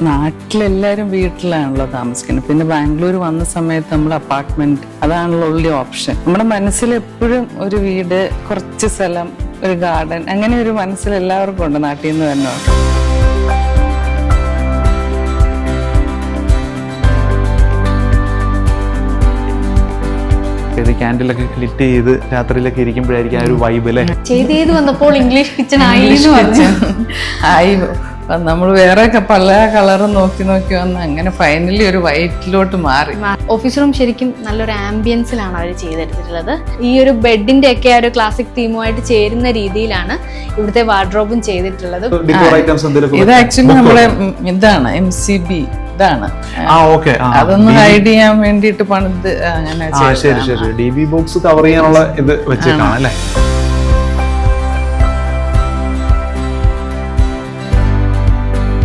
നാട്ടിലെല്ലാവരും വീട്ടിലാണല്ലോ താമസിക്കുന്നത്. പിന്നെ ബാംഗ്ലൂർ വന്ന സമയത്ത് നമ്മൾ അപ്പാർട്ട്മെന്റ്, അതാണല്ലോ ഉള്ള ഓപ്ഷൻ. നമ്മുടെ മനസ്സിൽ എപ്പോഴും ഒരു വീട്, കുറച്ച് സ്ഥലം, ഒരു ഗാർഡൻ, അങ്ങനെ ഒരു മനസ്സിൽ എല്ലാവർക്കും ഉണ്ട് നാട്ടിൽ നിന്ന് തന്നെ. ക്യാൻഡിലൊക്കെ ലിറ്റ് ചെയ്ത് രാത്രിയിലൊക്കെ ഇരിക്കുമ്പോഴായിരിക്കും ആ ഒരു വൈബ് അല്ലേ. ചെയ്ത് വന്നപ്പോൾ ഇംഗ്ലീഷ് കിച്ചൺ ആയി. നമ്മൾ വേറെ പല കളറും നോക്കി വന്ന് അങ്ങനെ ഫൈനലി ഒരു വൈറ്റിലോട്ട് മാറി. ഓഫീസ് റൂം ശരിക്കും നല്ലൊരു ആംബിയൻസിലാണ് അവർ ചെയ്തെടുത്തിട്ടുള്ളത്. ഈ ഒരു ബെഡിന്റെ ഒക്കെ ഒരു ക്ലാസിക് തീമുമായിട്ട് ചേരുന്ന രീതിയിലാണ് ഇവിടുത്തെ വാർഡ്രോബും ചെയ്തിട്ടുള്ളത്. ഇത് ആക്ച്വലി നമ്മുടെ ഇതാണ് MCB ഇതാണ്. അതൊന്ന് ഹൈഡ് ചെയ്യാൻ വേണ്ടിട്ട് പണിത് അങ്ങനെ. ശരി, DB ബോക്സ് കവർ ചെയ്യാനുള്ള ഇത് വെച്ചേക്കാണ് അല്ലേ.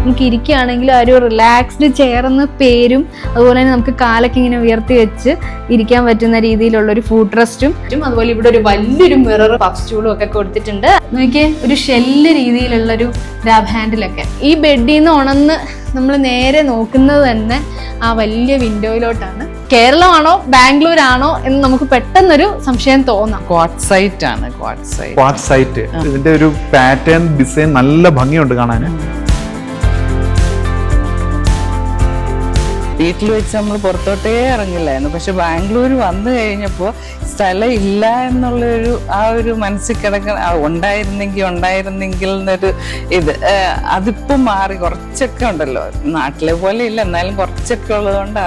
നമുക്ക് ഇരിക്കുകയാണെങ്കിൽ ആ ഒരു റിലാക്സ്ഡ് ചെയർ എന്ന പേരും, അതുപോലെ തന്നെ നമുക്ക് കാലൊക്കെ ഇങ്ങനെ ഉയർത്തി വെച്ച് ഇരിക്കാൻ പറ്റുന്ന രീതിയിലുള്ള ഒരു ഫുഡ് റെസ്റ്റും, അതുപോലെ ഇവിടെ ഒരു വലിയൊരു മിറർ, പഫ് സ്റ്റൂളും ഒക്കെ കൊടുത്തിട്ടുണ്ട്. നോക്കിയേ, ഒരു ഷെല്ല് രീതിയിലുള്ള ഒരു ഗ്രാബ് ഹാൻഡിലൊക്കെ. ഈ ബെഡിൽ നിന്ന് ഉണർന്ന് നമ്മൾ നേരെ നോക്കുന്നത് തന്നെ ആ വലിയ വിൻഡോയിലോട്ടാണ്. കേരളമാണോ ബാംഗ്ലൂർ ആണോ എന്ന് നമുക്ക് പെട്ടെന്നൊരു സംശയം തോന്നാം. ക്വാർട്ട്സൈറ്റ് ആണ്. ക്വാർട്ട്സൈറ്റ് ഇതിന്റെ ഒരു പാറ്റേൺ ഡിസൈൻ നല്ല ഭംഗിയുണ്ട് കാണാൻ. വീട്ടിൽ വെച്ച് നമ്മൾ പുറത്തോട്ടേ ഇറങ്ങില്ലായിരുന്നു. പക്ഷെ ബാംഗ്ലൂർ വന്നു കഴിഞ്ഞപ്പോൾ സ്ഥലം ഇല്ല എന്നുള്ളൊരു ആ ഒരു മനസ്സിൽ കിടക്കുന്ന ഉണ്ടായിരുന്നെങ്കിൽ എന്നൊരു ഇത് അതിപ്പം മാറി. കുറച്ചൊക്കെ ഉണ്ടല്ലോ, നാട്ടിലെ പോലെ ഇല്ല, എന്നാലും കുറച്ചൊക്കെ ഉള്ളതുകൊണ്ട്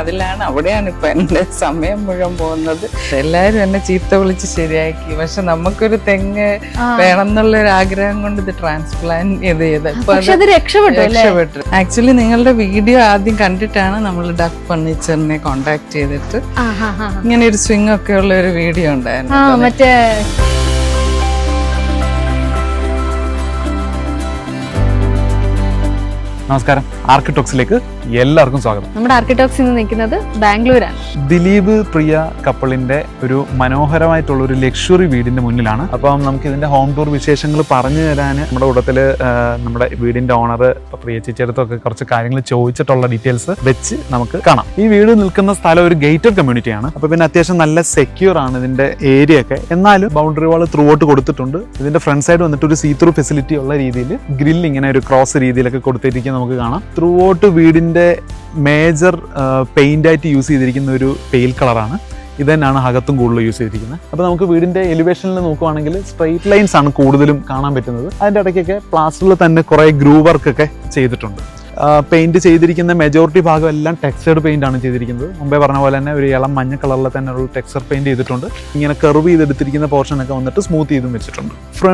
അവിടെയാണ് ഇപ്പൊ എൻ്റെ സമയം മുഴുവൻ പോകുന്നത്. എല്ലാവരും എന്നെ ചീത്ത വിളിച്ച് ശരിയാക്കി. പക്ഷെ നമുക്കൊരു തെങ്ങ് വേണം എന്നുള്ളൊരു ആഗ്രഹം കൊണ്ട് ഇത് ട്രാൻസ്പ്ലാന്റ് ചെയ്ത് രക്ഷപ്പെട്ടു. ആക്ച്വലി നിങ്ങളുടെ വീഡിയോ ആദ്യം കണ്ടിട്ടാണ് നമ്മൾ ഡക്ക് ഫർണിച്ചറിനെ കോണ്ടാക്ട് ചെയ്തിട്ട് ഇങ്ങനെ ഒരു സ്വിംഗ് ഒക്കെ ഉള്ള ഒരു വീഡിയോ ഉണ്ടായിരുന്നു. മറ്റേ നമസ്കാരം, ആർക്കിടോക്സിലേക്ക് എല്ലാവർക്കും സ്വാഗതം. നമ്മുടെ ആർക്കിടോക്സ് ഇന്ന് നിൽക്കുന്നത് ബാംഗ്ലൂരാണ്. ദിലീപ് പ്രിയ കപ്പിളിന്റെ ഒരു മനോഹരമായിട്ടുള്ള ഒരു ലക്ഷറി വീടിന്റെ മുന്നിലാണ്. അപ്പം നമുക്ക് ഇതിന്റെ ഹോം ടൂർ വിശേഷങ്ങൾ പറഞ്ഞു തരാൻ നമ്മുടെ കൂട്ടത്തില് നമ്മുടെ വീടിന്റെ ഓണർ പ്രിയ ചേച്ചിയടുത്തൊക്കെ കുറച്ച് കാര്യങ്ങൾ ചോദിച്ചിട്ടുള്ള ഡീറ്റെയിൽസ് വെച്ച് നമുക്ക് കാണാം. ഈ വീട് നിൽക്കുന്ന സ്ഥലം ഒരു ഗേറ്റഡ് കമ്മ്യൂണിറ്റിയാണ്. അപ്പൊ പിന്നെ അത്യാവശ്യം നല്ല സെക്യൂർ ആണ് ഇതിന്റെ ഏരിയ ഒക്കെ. എന്നാലും ബൗണ്ടറി വാൾ ത്രൂ ഔട്ട് കൊടുത്തിട്ടുണ്ട്. ഇതിന്റെ ഫ്രണ്ട് സൈഡ് വന്നിട്ട് ഒരു സീ ത്രൂ ഫെസിലിറ്റി ഉള്ള രീതിയിൽ ഗ്രിൽ ഇങ്ങനെ ഒരു ക്രോസ് രീതിയിലൊക്കെ കൊടുത്തിരിക്കുന്നത് നമുക്ക് കാണാം. ത്രൂ ഔട്ട് വീടിന്റെ മേജർ പെയിന്റ് ആയിട്ട് യൂസ് ചെയ്തിരിക്കുന്ന ഒരു പെയിൽ കളറാണ്. ഇത് തന്നെയാണ് അകത്തും കൂടുതൽ യൂസ് ചെയ്തിരിക്കുന്നത്. അപ്പോൾ നമുക്ക് വീടിന്റെ എലിവേഷനിൽ നോക്കുവാണെങ്കിൽ സ്ട്രെയിറ്റ് ലൈൻസ് ആണ് കൂടുതലും കാണാൻ പറ്റുന്നത്. അതിൻ്റെ ഇടയ്ക്കൊക്കെ പ്ലാസ്റ്ററിൽ തന്നെ കുറേ ഗ്രൂ വർക്ക് ഒക്കെ ചെയ്തിട്ടുണ്ട്. പെയിന്റ് ചെയ്തിരിക്കുന്ന മെജോറിറ്റി ഭാഗം എല്ലാം ടെക്സ്ചേർഡ് പെയിന്റ് ആണ് ചെയ്തിരിക്കുന്നത്. മുമ്പേ പറഞ്ഞ പോലെ തന്നെ ഒരു ഇളം മഞ്ഞ കളറിൽ തന്നെ ഒരു ടെക്സ്ചർ പെയിന്റ് ചെയ്തിട്ടുണ്ട്. ഇങ്ങനെ കർവ് ചെയ്തെടുത്തിരിക്കുന്ന പോർഷൻ ഒക്കെ വന്നിട്ട് സ്മൂത്ത് ചെയ്തും വെച്ചിട്ടുണ്ട്.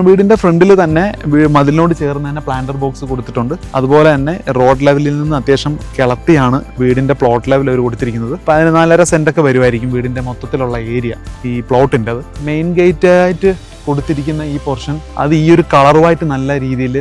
വീടിന്റെ ഫ്രണ്ടിൽ തന്നെ മതിലിനോട് ചേർന്ന് തന്നെ പ്ലാന്റർ ബോക്സ് കൊടുത്തിട്ടുണ്ട്. അതുപോലെ തന്നെ റോഡ് ലെവലിൽ നിന്ന് അത്യാവശ്യം കിളത്തിയാണ് വീടിന്റെ പ്ലോട്ട് ലെവൽ അവർ കൊടുത്തിരിക്കുന്നത്. 14.5 സെന്റ് വരുമായിരിക്കും വീടിന്റെ മൊത്തത്തിലുള്ള ഏരിയ ഈ പ്ലോട്ടിൻ്റെ. അത് മെയിൻ ഗേറ്റ് ആയിട്ട് കൊടുത്തിരിക്കുന്ന ഈ പോർഷൻ അത് ഈ ഒരു കളറുമായിട്ട് നല്ല രീതിയിൽ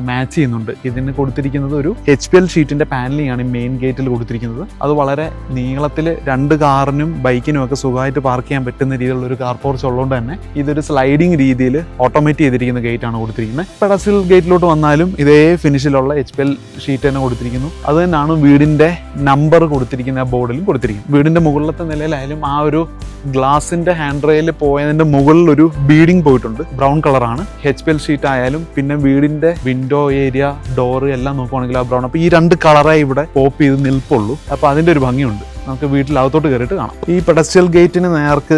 മാച്ച് ചെയ്യുന്നുണ്ട്. ഇതിന് കൊടുത്തിരിക്കുന്നത് ഒരു HPL ഷീറ്റിന്റെ പാനലിംഗ് ആണ് മെയിൻ ഗേറ്റിൽ കൊടുത്തിരിക്കുന്നത്. അത് വളരെ നീളത്തിൽ 2 കാറിനും ബൈക്കിനും ഒക്കെ സുഖമായിട്ട് പാർക്ക് ചെയ്യാൻ പറ്റുന്ന രീതിയിലുള്ള ഒരു കാർ പോർച്ച് ഉള്ളതുകൊണ്ട് തന്നെ ഇതൊരു സ്ലൈഡിങ് രീതിയിൽ ഓട്ടോമേറ്റ് ചെയ്തിരിക്കുന്ന ഗേറ്റ് ആണ് കൊടുത്തിരിക്കുന്നത്. പെഡസ്റ്റൽ ഗേറ്റിലോട്ട് വന്നാലും ഇതേ ഫിനിഷിലുള്ള HPL ഷീറ്റ് തന്നെ കൊടുത്തിരിക്കുന്നു. അത് തന്നെയാണ് വീടിന്റെ നമ്പർ കൊടുത്തിരിക്കുന്ന ബോർഡിലും കൊടുത്തിരിക്കുന്നത്. വീടിന്റെ മുകളിലത്തെ നിലയിലായാലും ആ ഒരു ഗ്ലാസിന്റെ ഹാൻഡ് റെയിൽ പോയതിന്റെ മുകളിൽ ഒരു ബീഡിംഗ് പോയിട്ടുണ്ട്. ബ്രൗൺ കളറാണ്. HPL ഷീറ്റ് ആയാലും പിന്നെ വീടിന്റെ വിൻഡോ ഏരിയ, ഡോറ് എല്ലാം നോക്കുവാണെങ്കിൽ ആ ബ്രൗൺ. അപ്പൊ ഈ 2 കളറായി ഇവിടെ പോപ്പ് ചെയ്ത് നിൽപ്പുള്ളൂ. അപ്പൊ അതിന്റെ ഒരു ഭംഗിയുണ്ട്. നമുക്ക് വീട്ടിലകത്തോട്ട് കയറിയിട്ട് കാണാം. ഈ പെഡസ്ട്രിയൽ ഗേറ്റിന് നേർക്ക്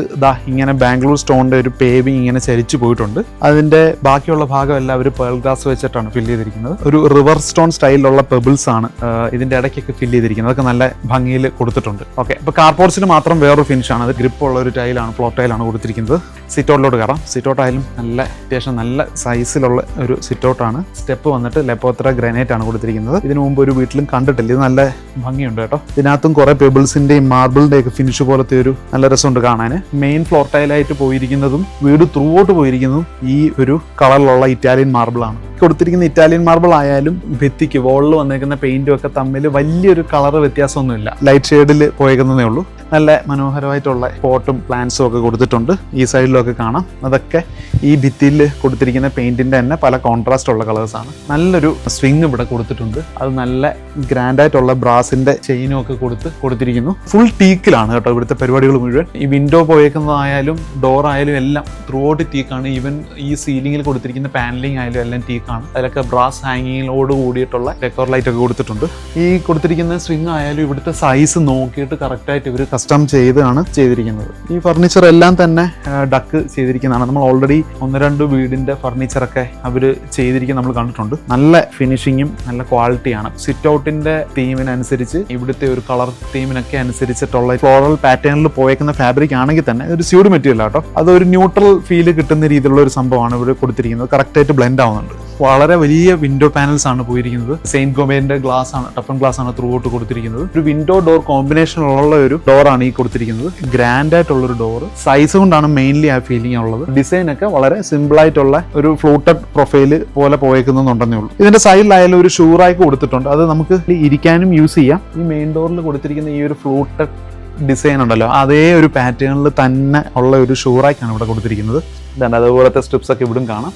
ഇങ്ങനെ ബാംഗ്ലൂർ സ്റ്റോണിന്റെ ഒരു പേവിങ് ഇങ്ങനെ ചരിച്ചു പോയിട്ടുണ്ട്. അതിന്റെ ബാക്കിയുള്ള ഭാഗം എല്ലാം അവർ പേൾ ഗ്ലാസ് വെച്ചിട്ടാണ് ഫില്ല് ചെയ്തിരിക്കുന്നത്. ഒരു റിവർ സ്റ്റോൺ സ്റ്റൈലിലുള്ള പെബിൾസ് ആണ് ഇതിന്റെ ഇടയ്ക്കൊക്കെ ഫില്ല് ചെയ്തിരിക്കുന്നത്. അതൊക്കെ നല്ല ഭംഗിയിൽ കൊടുത്തിട്ടുണ്ട്. ഓക്കെ, അപ്പൊ കാർപോർട്സിന് മാത്രം വേറൊരു ഫിനിഷ് ആണ്. അത് ഗ്രിപ്പ് ഉള്ള ഒരു ടൈലാണ്, ഫ്ലോട്ട് ടൈലാണ് കൊടുത്തിരിക്കുന്നത്. സിറ്റൗട്ടിലോട്ട് കയറാം. സിറ്റൗട്ട് ആയാലും നല്ല അത്യാവശ്യം നല്ല സൈസിലുള്ള ഒരു സിറ്റൗട്ടാണ്. സ്റ്റെപ്പ് വന്നിട്ട് ലെപ്പോത്ര ഗ്രാനൈറ്റ് ആണ് കൊടുത്തിരിക്കുന്നത്. ഇതിനു മുമ്പ് ഒരു വീട്ടിലും കണ്ടിട്ടില്ല. ഇത് നല്ല ഭംഗിയുണ്ട് കേട്ടോ. ഇതിനകത്തും കുറെ പെബിൾസിന്റെയും മാർബിളിന്റെ ഒക്കെ ഫിനിഷ് പോലത്തെ ഒരു നല്ല രസമുണ്ട് കാണാൻ. മെയിൻ ഫ്ലോർ ടൈലായിട്ട് പോയിരിക്കുന്നതും വീട് ത്രൂ ഔട്ട് പോയിരിക്കുന്നതും ഈ ഒരു കളറിലുള്ള ഇറ്റാലിയൻ മാർബിൾ ആണ്. കൊടുത്തിരിക്കുന്ന ഇറ്റാലിയൻ മാർബിൾ ആയാലും ഭിത്തിക്ക് വോളിൽ വന്നേക്കുന്ന പെയിന്റും ഒക്കെ തമ്മിൽ വലിയൊരു കളർ വ്യത്യാസമൊന്നുമില്ല. ലൈറ്റ് ഷെയ്ഡിൽ പോയേക്കുന്നതേ ഉള്ളൂ. നല്ല മനോഹരമായിട്ടുള്ള പോട്ടും പ്ലാന്റ്സും ഒക്കെ കൊടുത്തിട്ടുണ്ട്. ഈ സൈഡിലൊക്കെ കാണാം. അതൊക്കെ ഈ ഭിത്തിയിൽ കൊടുത്തിരിക്കുന്ന പെയിന്റിന്റെ തന്നെ പല കോൺട്രാസ്റ്റ് ഉള്ള കളേഴ്സാണ്. നല്ലൊരു സ്വിങ് ഇവിടെ കൊടുത്തിട്ടുണ്ട്. അത് നല്ല ഗ്രാൻഡായിട്ടുള്ള ബ്രാസിന്റെ ചെയിനും ഒക്കെ കൊടുത്തിരിക്കുന്നു. ഫുൾ ടീക്കിലാണ് കേട്ടോ ഇവിടുത്തെ പരിപാടികൾ മുഴുവൻ. ഈ വിൻഡോ പോയേക്കുന്നതായാലും ഡോർ ആയാലും എല്ലാം ത്രൂ ഔട്ട് ടീക്കാണ്. ഈവൻ ഈ സീലിംഗിൽ കൊടുത്തിരിക്കുന്ന പാനലിംഗ് ആയാലും എല്ലാം ടീക്കാണ്. അതിലൊക്കെ ബ്രാസ് ഹാങ്ങിങ്ങിനോട് കൂടിയിട്ടുള്ള ഡെക്കോർ ലൈറ്റ് ഒക്കെ കൊടുത്തിട്ടുണ്ട്. ഈ കൊടുത്തിരിക്കുന്ന സ്വിങ് ആയാലും ഇവിടുത്തെ സൈസ് നോക്കിയിട്ട് കറക്റ്റായിട്ട് ഇവർ കസ്റ്റം ചെയ്താണ് ചെയ്തിരിക്കുന്നത്. ഈ ഫർണിച്ചർ എല്ലാം തന്നെ ഡക്ക് ചെയ്തിരിക്കുന്നതാണ്. നമ്മൾ ഓൾറെഡി 1-2 വീടിന്റെ ഫർണിച്ചറൊക്കെ അവർ ചെയ്തിരിക്കുന്നത് നമ്മൾ കണ്ടിട്ടുണ്ട്. നല്ല ഫിനിഷിങ്ങും നല്ല ക്വാളിറ്റിയാണ്. സിറ്റ് ഔട്ടിന്റെ തീമിനനുസരിച്ച് ഇവിടുത്തെ ഒരു കളർ തീമിനൊക്കെ അനുസരിച്ചിട്ടുള്ള ഫ്ലോറൽ പാറ്റേണിൽ പോയേക്കുന്ന ഫാബ്രിക് ആണെങ്കിൽ തന്നെ ഒരു സ്യൂഡ് മെറ്റീരിയൽ ആട്ടോ. അതൊരു ന്യൂട്രൽ ഫീല് കിട്ടുന്ന രീതിയിലുള്ള ഒരു സംഭവമാണ് ഇവർ കൊടുത്തിരിക്കുന്നത്. കറക്റ്റായിട്ട് ബ്ലെൻഡ് ആവുന്നുണ്ട്. വളരെ വലിയ വിൻഡോ പാനൽസ് ആണ് പോയിരിക്കുന്നത്. സെയിന്റ് ഗോമേന്റെ ഗ്ലാസ് ആണ്, ടഫൻ ഗ്ലാസ് ആണ് ത്രൂ ഔട്ട് കൊടുത്തിരിക്കുന്നത്. ഒരു വിൻഡോ ഡോർ കോമ്പിനേഷൻ ഉള്ള ഒരു ഡോറാണ് ഈ കൊടുത്തിരിക്കുന്നത്. ഗ്രാൻഡ് ആയിട്ടുള്ള ഒരു ഡോർ. സൈസ് കൊണ്ടാണ് മെയിൻലി ആ ഫീലിംഗ് ഉള്ളത്. ഡിസൈൻ ഒക്കെ വളരെ സിമ്പിൾ ആയിട്ടുള്ള ഒരു ഫ്ലൂട്ടഡ് പ്രൊഫൈല് പോലെ പോയേക്കുന്നുണ്ടെന്നേ ഉള്ളൂ. ഇതിന്റെ സൈഡിലായാലും ഒരു ഷൂ റാക്ക് കൊടുത്തിട്ടുണ്ട്. അത് നമുക്ക് ഇരിക്കാനും യൂസ് ചെയ്യാം. ഈ മെയിൻ ഡോറിൽ കൊടുത്തിരിക്കുന്ന ഈ ഒരു ഫ്ലൂട്ടഡ് ഡിസൈൻ ഉണ്ടല്ലോ, അതേ ഒരു പാറ്റേണിൽ തന്നെ ഉള്ള ഒരു ഷൂ റാക്കാണ് ഇവിടെ കൊടുത്തിരിക്കുന്നത്. അതുപോലത്തെ സ്ട്രിപ്സ് ഒക്കെ ഇവിടും കാണാം.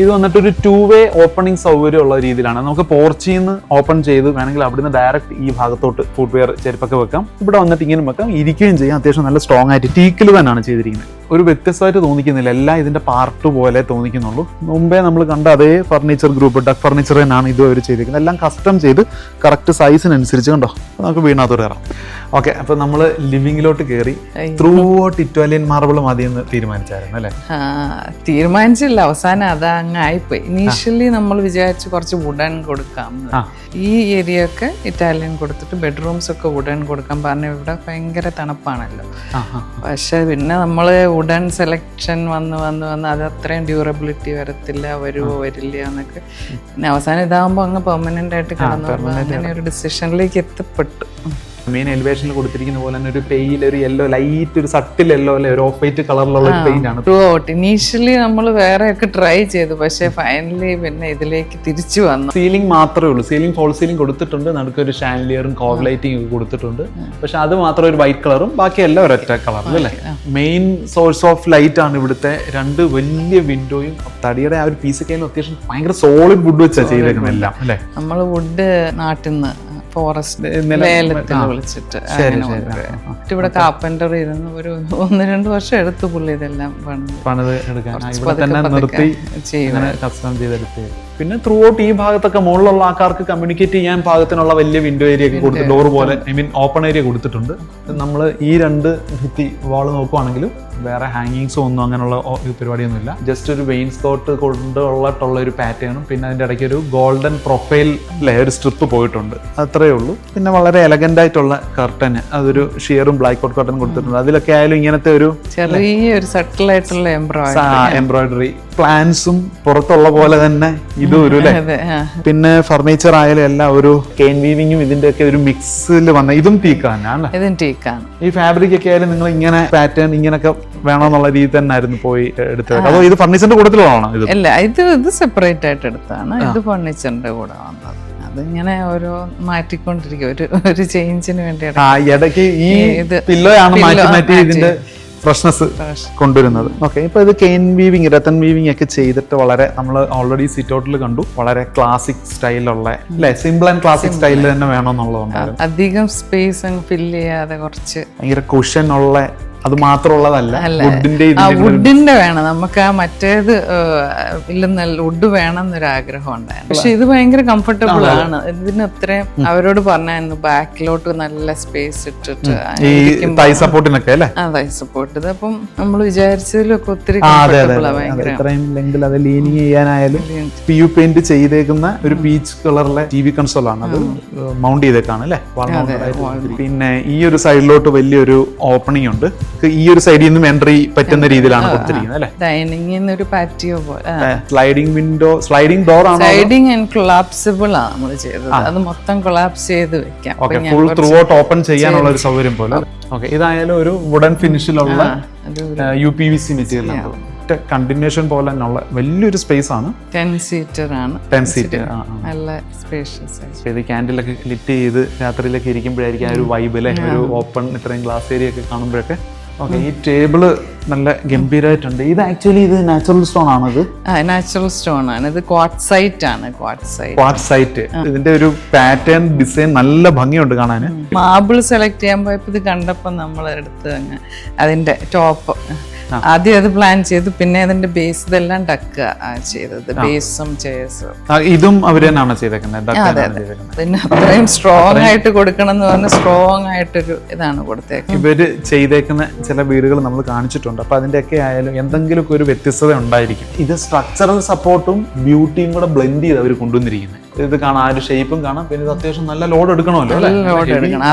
ഇത് വന്നിട്ട് ഒരു 2-way ഓപ്പണിംഗ് സൗകര്യമുള്ള രീതിയിലാണ്. നമുക്ക് പോർച്ചിൽ നിന്ന് ഓപ്പൺ ചെയ്ത് വേണമെങ്കിൽ അവിടുന്ന് ഡയറക്റ്റ് ഈ ഭാഗത്തോട്ട് ഫുട്വെയർ ചെരുപ്പൊക്കെ വെക്കാം. ഇവിടെ വന്നിട്ട് ഇങ്ങനെ വെക്കാം, ഇരിക്കുകയും ചെയ്യാം. അത്യാവശ്യം നല്ല സ്ട്രോങ് ആയിട്ട് ടീക്കിൽ തന്നെയാണ് ചെയ്തിരിക്കുന്നത്. ഒരു വ്യത്യസ്തമായിട്ട് തോന്നിക്കുന്നില്ല. എല്ലാം ഇതിന്റെ പാർട്ട് പോലെ തോന്നിക്കുന്നുള്ളൂ. മുമ്പേ നമ്മൾ കണ്ട അതേ ഫർണിച്ചർ ഗ്രൂപ്പ് ഡക്ക് ഫർണിച്ചർ തന്നെയാണ് ഇത് അവർ ചെയ്തിരിക്കുന്നത്. എല്ലാം കസ്റ്റം ചെയ്ത് കറക്റ്റ് സൈസിനനുസരിച്ച് കണ്ടോ. നമുക്ക് വീടിനകത്തോട്ട് കയറാം. ഓക്കെ, അപ്പൊ നമ്മൾ ലിവിങ്ങിലോട്ട് കയറി. ത്രൂ ഔട്ട് ഇറ്റാലിയൻ മാർബിൾ മതി എന്ന് തീരുമാനിച്ചായിരുന്നു അല്ലേ? തീരുമാനിച്ചില്ല, അവസാനം അത് അങ്ങ് ആയിപ്പോയി. ഇനീഷ്യലി നമ്മൾ വിചാരിച്ച് കുറച്ച് വുഡൻ കൊടുക്കാം. ഈ ഏരിയ ഒക്കെ ഇറ്റാലിയൻ കൊടുത്തിട്ട് ബെഡ്റൂംസ് ഒക്കെ വുഡൻ കൊടുക്കാൻ പറഞ്ഞു. ഇവിടെ ഭയങ്കര തണുപ്പാണല്ലോ. പക്ഷെ പിന്നെ നമ്മള് വുഡൻ സെലക്ഷൻ വന്ന് അത് അത്രയും ഡ്യൂറബിലിറ്റി വരത്തില്ല, വരുമോ വരില്ല എന്നൊക്കെ. പിന്നെ അവസാനം ഇതാകുമ്പോൾ അങ്ങ് പെർമനന്റ് ആയിട്ട് കിടന്നു. അങ്ങനെ ഒരു ഡിസിഷനിലേക്ക് എത്തപ്പെട്ടു. മെയിൻ എലിവേഷനിൽ കൊടുത്തിരിക്കുന്ന പോലെ തന്നെ ഒരു പെയിൽ, ഒരു യെല്ലോ, ലൈറ്റ് ഒരു സട്ടിൽ യെല്ലോ അല്ലെ, ഒരു ഓഫ് വൈറ്റ് കളറിലുള്ള ഒരു പെയിന്റ് ആണ്. ഇനീഷ്യലി നമ്മൾ വേറെ ഒക്കെ ട്രൈ ചെയ്തു, പക്ഷെ ഫൈനലി പിന്നെ ഇതിലേക്ക് തിരിച്ചു വന്നു. സീലിംഗ് മാത്രമേ ഉള്ളൂ. സീലിംഗ് ഫോൾ സീലിംഗ് കൊടുത്തിട്ടുണ്ട്. നടുക്കൊരു ഷാൻലിയറും കോവ് ലൈറ്റിംഗ് ഒക്കെ കൊടുത്തിട്ടുണ്ട്. പക്ഷെ അത് മാത്രം ഒരു വൈറ്റ് കളറും ബാക്കി എല്ലാം ഒരൊറ്റ കളറും അല്ലേ. മെയിൻ സോഴ്സ് ഓഫ് ലൈറ്റ് ആണ് ഇവിടുത്തെ 2 വലിയ വിൻഡോയും. തടിയുടെ ആ ഒരു പീസൊക്കെ അത്യാവശ്യം ഭയങ്കര സോളിഡ് വുഡ് വെച്ചാണ് ചെയ്തേക്കുന്നത് എല്ലാം അല്ലേ. നമ്മൾ വുഡ് നാട്ടിൽ നിന്ന് ഫോറസ്റ്റ് ലേലത്തിൽ വിളിച്ചിട്ട് ഇവിടെ കാർപ്പന്റർ ഇരുന്ന് ഒരു 1-2 വർഷം എടുത്തു പുള്ളി ഇതെല്ലാം പണിത് എടുക്കാൻ. ഇവിടെ തന്നെ നിർത്തി കസ്റ്റം ചെയ്തെടുത്ത്. പിന്നെ ത്രൂ ഔട്ട് ഈ ഭാഗത്തൊക്കെ മുകളിലുള്ള ആൾക്കാർക്ക് കമ്മ്യൂണിക്കേറ്റ് ചെയ്യാൻ പാകത്തിനുള്ള വലിയ വിൻഡോ ഏരിയ ഒക്കെ കൊടുത്ത് ഡോർ പോലെ ഓപ്പൺ ഏരിയ കൊടുത്തിട്ടുണ്ട്. നമ്മൾ ഈ 2 ഭിത്തി വാള് നോക്കുവാണെങ്കിലും വേറെ ഹാങ്ങിങ്സോ ഒന്നും അങ്ങനെയുള്ള പരിപാടിയൊന്നുമില്ല. ജസ്റ്റ് ഒരു വെയിൻസ്കോട്ട് കൊണ്ടുള്ള ഒരു പാറ്റേണും പിന്നെ അതിൻ്റെ ഇടയ്ക്ക് ഒരു ഗോൾഡൻ പ്രൊഫൈൽ ഒരു സ്ട്രിപ്പ് പോയിട്ടുണ്ട്. അത്രയേ ഉള്ളൂ. പിന്നെ വളരെ എലഗന്റ് ആയിട്ടുള്ള കർട്ടന്, അതൊരു ഷിയറും ബ്ലാക്ക് ഔട്ട് കർട്ടൻ കൊടുത്തിട്ടുണ്ട്. അതിലൊക്കെ ആയാലും ഇങ്ങനത്തെ ഒരു ചെറിയൊരു സട്ടിൽ ആയിട്ടുള്ള എംബ്രോയിഡറി പ്ലാൻസും പുറത്തുള്ള പോലെ തന്നെ ഇതും ഒരു പിന്നെ ഫർണിച്ചർ ആയാലും എല്ലാം ഒരു കെയിൻ വീവിങ്ങും ഇതിന്റെ ഒക്കെ ഒരു മിക്സിൽ വന്ന ഇതും ടീക്കാണ്. ഈ ഫാബ്രിക് ഒക്കെ ആയാലും നിങ്ങൾ ഇങ്ങനെ പാറ്റേൺ ഇങ്ങനൊക്കെ വേണമെന്നുള്ള രീതി തന്നെ ആയിരുന്നു പോയി എടുത്തത്. അതോ ഇത് ഫർണിച്ചറിന്റെ കൂട്ടത്തിലാണോ? അല്ല, ഇത് സെപ്പറേറ്റ് ആയിട്ട് എടുത്താണ്. ഇത് ഫർണിച്ചറിന്റെ കൂടെ വന്നത്. അതിങ്ങനെ ഓരോ മാറ്റിക്കൊണ്ടിരിക്കും, ഒരു ചേഞ്ചിന് വേണ്ടി ഇടയ്ക്ക് ഈ പില്ലോയാണ് മാറ്റി ഇതിന്റെ ഫ്രഷ്നെസ് കൊണ്ടുവരുന്നത്. ഓക്കെ, ഇപ്പൊ ഇത് കെയിൻ വീവിങ്, രത്തൻ വീവിങ് ഒക്കെ ചെയ്തിട്ട് വളരെ നമ്മൾ ഓൾറെഡി സിറ്റ് ഔട്ടിൽ കണ്ടു. വളരെ ക്ലാസിക് സ്റ്റൈലുള്ള അല്ലെ, സിമ്പിൾ ആൻഡ് ക്ലാസിക് സ്റ്റൈലിൽ തന്നെ വേണമെന്നുള്ളതുകൊണ്ട് അധികം സ്പേസ് ഫില്ല് ചെയ്യാതെ കുറച്ച് ഭയങ്കര കുഷൻ ഉള്ള അത് മാത്രമുള്ളതല്ല, വുഡിന്റെ വേണം നമുക്ക്. ആ മറ്റേത് ഇല്ലെന്ന വുഡ് വേണം എന്നൊരു ആഗ്രഹം ഉണ്ടായിരുന്നു. പക്ഷെ ഇത് ഭയങ്കര കംഫർട്ടബിൾ ആണ്. ഇതിന് അത്രയും അവരോട് പറഞ്ഞായിരുന്നു ബാക്കിലോട്ട് നല്ല സ്പേസ് ഇട്ടിട്ട് തൈ സപ്പോർട്ടിനൊക്കെ അല്ലേ. തൈ സപ്പോർട്ട് ഇത് അപ്പം നമ്മൾ വിചാരിച്ചതിലൊക്കെ ഒത്തിരി കംഫർട്ടബിൾ ആണ്. ഭയങ്കര ലീനിങ് ചെയ്യാനായാലും PU പെയിന്റ് ചെയ്തേക്കുന്ന ഒരു പീച്ച് കളറിലെ TV കൺസോൾ ആണ്. അത് മൗണ്ട് ചെയ്തേക്കാണ് അല്ലേ. പിന്നെ ഈ ഒരു സൈഡിലോട്ട് വലിയൊരു ഓപ്പണിംഗ് ഉണ്ട്. നമുക്ക് ഈ ഒരു സൈഡിൽ നിന്നും എൻട്രി പറ്റുന്ന രീതിയിലാണ് കൊടുത്തിരിക്കുന്നത് അല്ലേ? ഡൈനിങ്ങിൽ ഒരു പാറ്റിയോ പോലെ സ്ലൈഡിംഗ് വിൻഡോ, സ്ലൈഡിംഗ് ഡോർ ആണ്. സ്ലൈഡിങ് ആൻഡ് കൊളാപ്സിബിൾ ആണ് നമ്മൾ ചെയ്തത്. അത് മൊത്തം കൊളാപ്സ് ചെയ്ത് വെക്കാം. ഫുൾ ത്രൂ ഔട്ട് ഓപ്പൺ ചെയ്യാനുള്ള ഒരു സൗകര്യം പോലെ. ഓക്കെ, ഇതായാലും ഒരു വുഡൻ ഫിനിഷിലുള്ള UPVC മെറ്റീരിയൽ കണ്ടിന്യൂഷൻ പോലെ തന്നെയുള്ള വലിയൊരു സ്പേസ് ആണ്. 10 സീറ്റർ ആണ്. 10 സീറ്റർ നല്ല സ്പേഷ്യസ് ആയി. ഇത് ക്യാൻഡിലൊക്കെ ലിറ്റ് ചെയ്ത് രാത്രിയിലൊക്കെ ഇരിക്കുമ്പോഴായിരിക്കും ആ ഒരു വൈബ് അല്ലേ, ഒരു ഓപ്പൺ ഇത്രയും ഗ്ലാസ് ഏരിയ ഒക്കെ കാണുമ്പോഴൊക്കെ. ഓക്കെ, ഈ ടേബിള് നല്ല ഗംഭീരമായിട്ടുണ്ട്. ഇത് ആക്ച്വലി ഇത് നാച്ചുറൽ സ്റ്റോൺ ആണ്. ഇത് നാച്ചുറൽ സ്റ്റോൺ ആണ്. ഇത് ക്വാർട്സൈറ്റ് ആണ്. ക്വാർട്സൈറ്റ് ഇതിന്റെ ഒരു പാറ്റേൺ ഡിസൈൻ നല്ല ഭംഗിയുണ്ട് കാണാൻ. മാർബിൾ സെലക്ട് ചെയ്യാൻ പോയപ്പോ ഇത് കണ്ടപ്പോ നമ്മൾ എടുത്ത് അങ്ങ് അതിന്റെ ടോപ്പ് ആദ്യം അത് പ്ലാൻ ചെയ്തു, പിന്നെ അതിന്റെ ബേസ് ഇതെല്ലാം ഡക്കുക ചെയ്തത്. ബേസും ചെയർസും ഇതും അവര് തന്നെയാണ് ചെയ്തേക്കുന്നത്. പിന്നെ അത്രയും സ്ട്രോങ് ആയിട്ട് കൊടുക്കണം എന്ന് പറഞ്ഞ സ്ട്രോങ് ആയിട്ടൊരു ഇതാണ് കൊടുത്തേക്കുന്നത്. ഇവര് ചെയ്തേക്കുന്ന ചില വീടുകൾ നമ്മൾ കാണിച്ചിട്ടുണ്ട്. അപ്പൊ അതിന്റെയൊക്കെ ആയാലും എന്തെങ്കിലുമൊക്കെ ഒരു വ്യത്യസ്തത ഉണ്ടായിരിക്കും. ഇത് സ്ട്രക്ചറൽ സപ്പോർട്ടും ബ്യൂട്ടിയും കൂടെ ബ്ലെൻഡ് ചെയ്ത് അവർ കൊണ്ടുവന്നിരിക്കുന്നത്. ഇത് കാണാം, ആ ഒരു ഷേപ്പും കാണാം. പിന്നെ ഇത് അത്യാവശ്യം നല്ല ലോഡ് എടുക്കണമല്ലോ.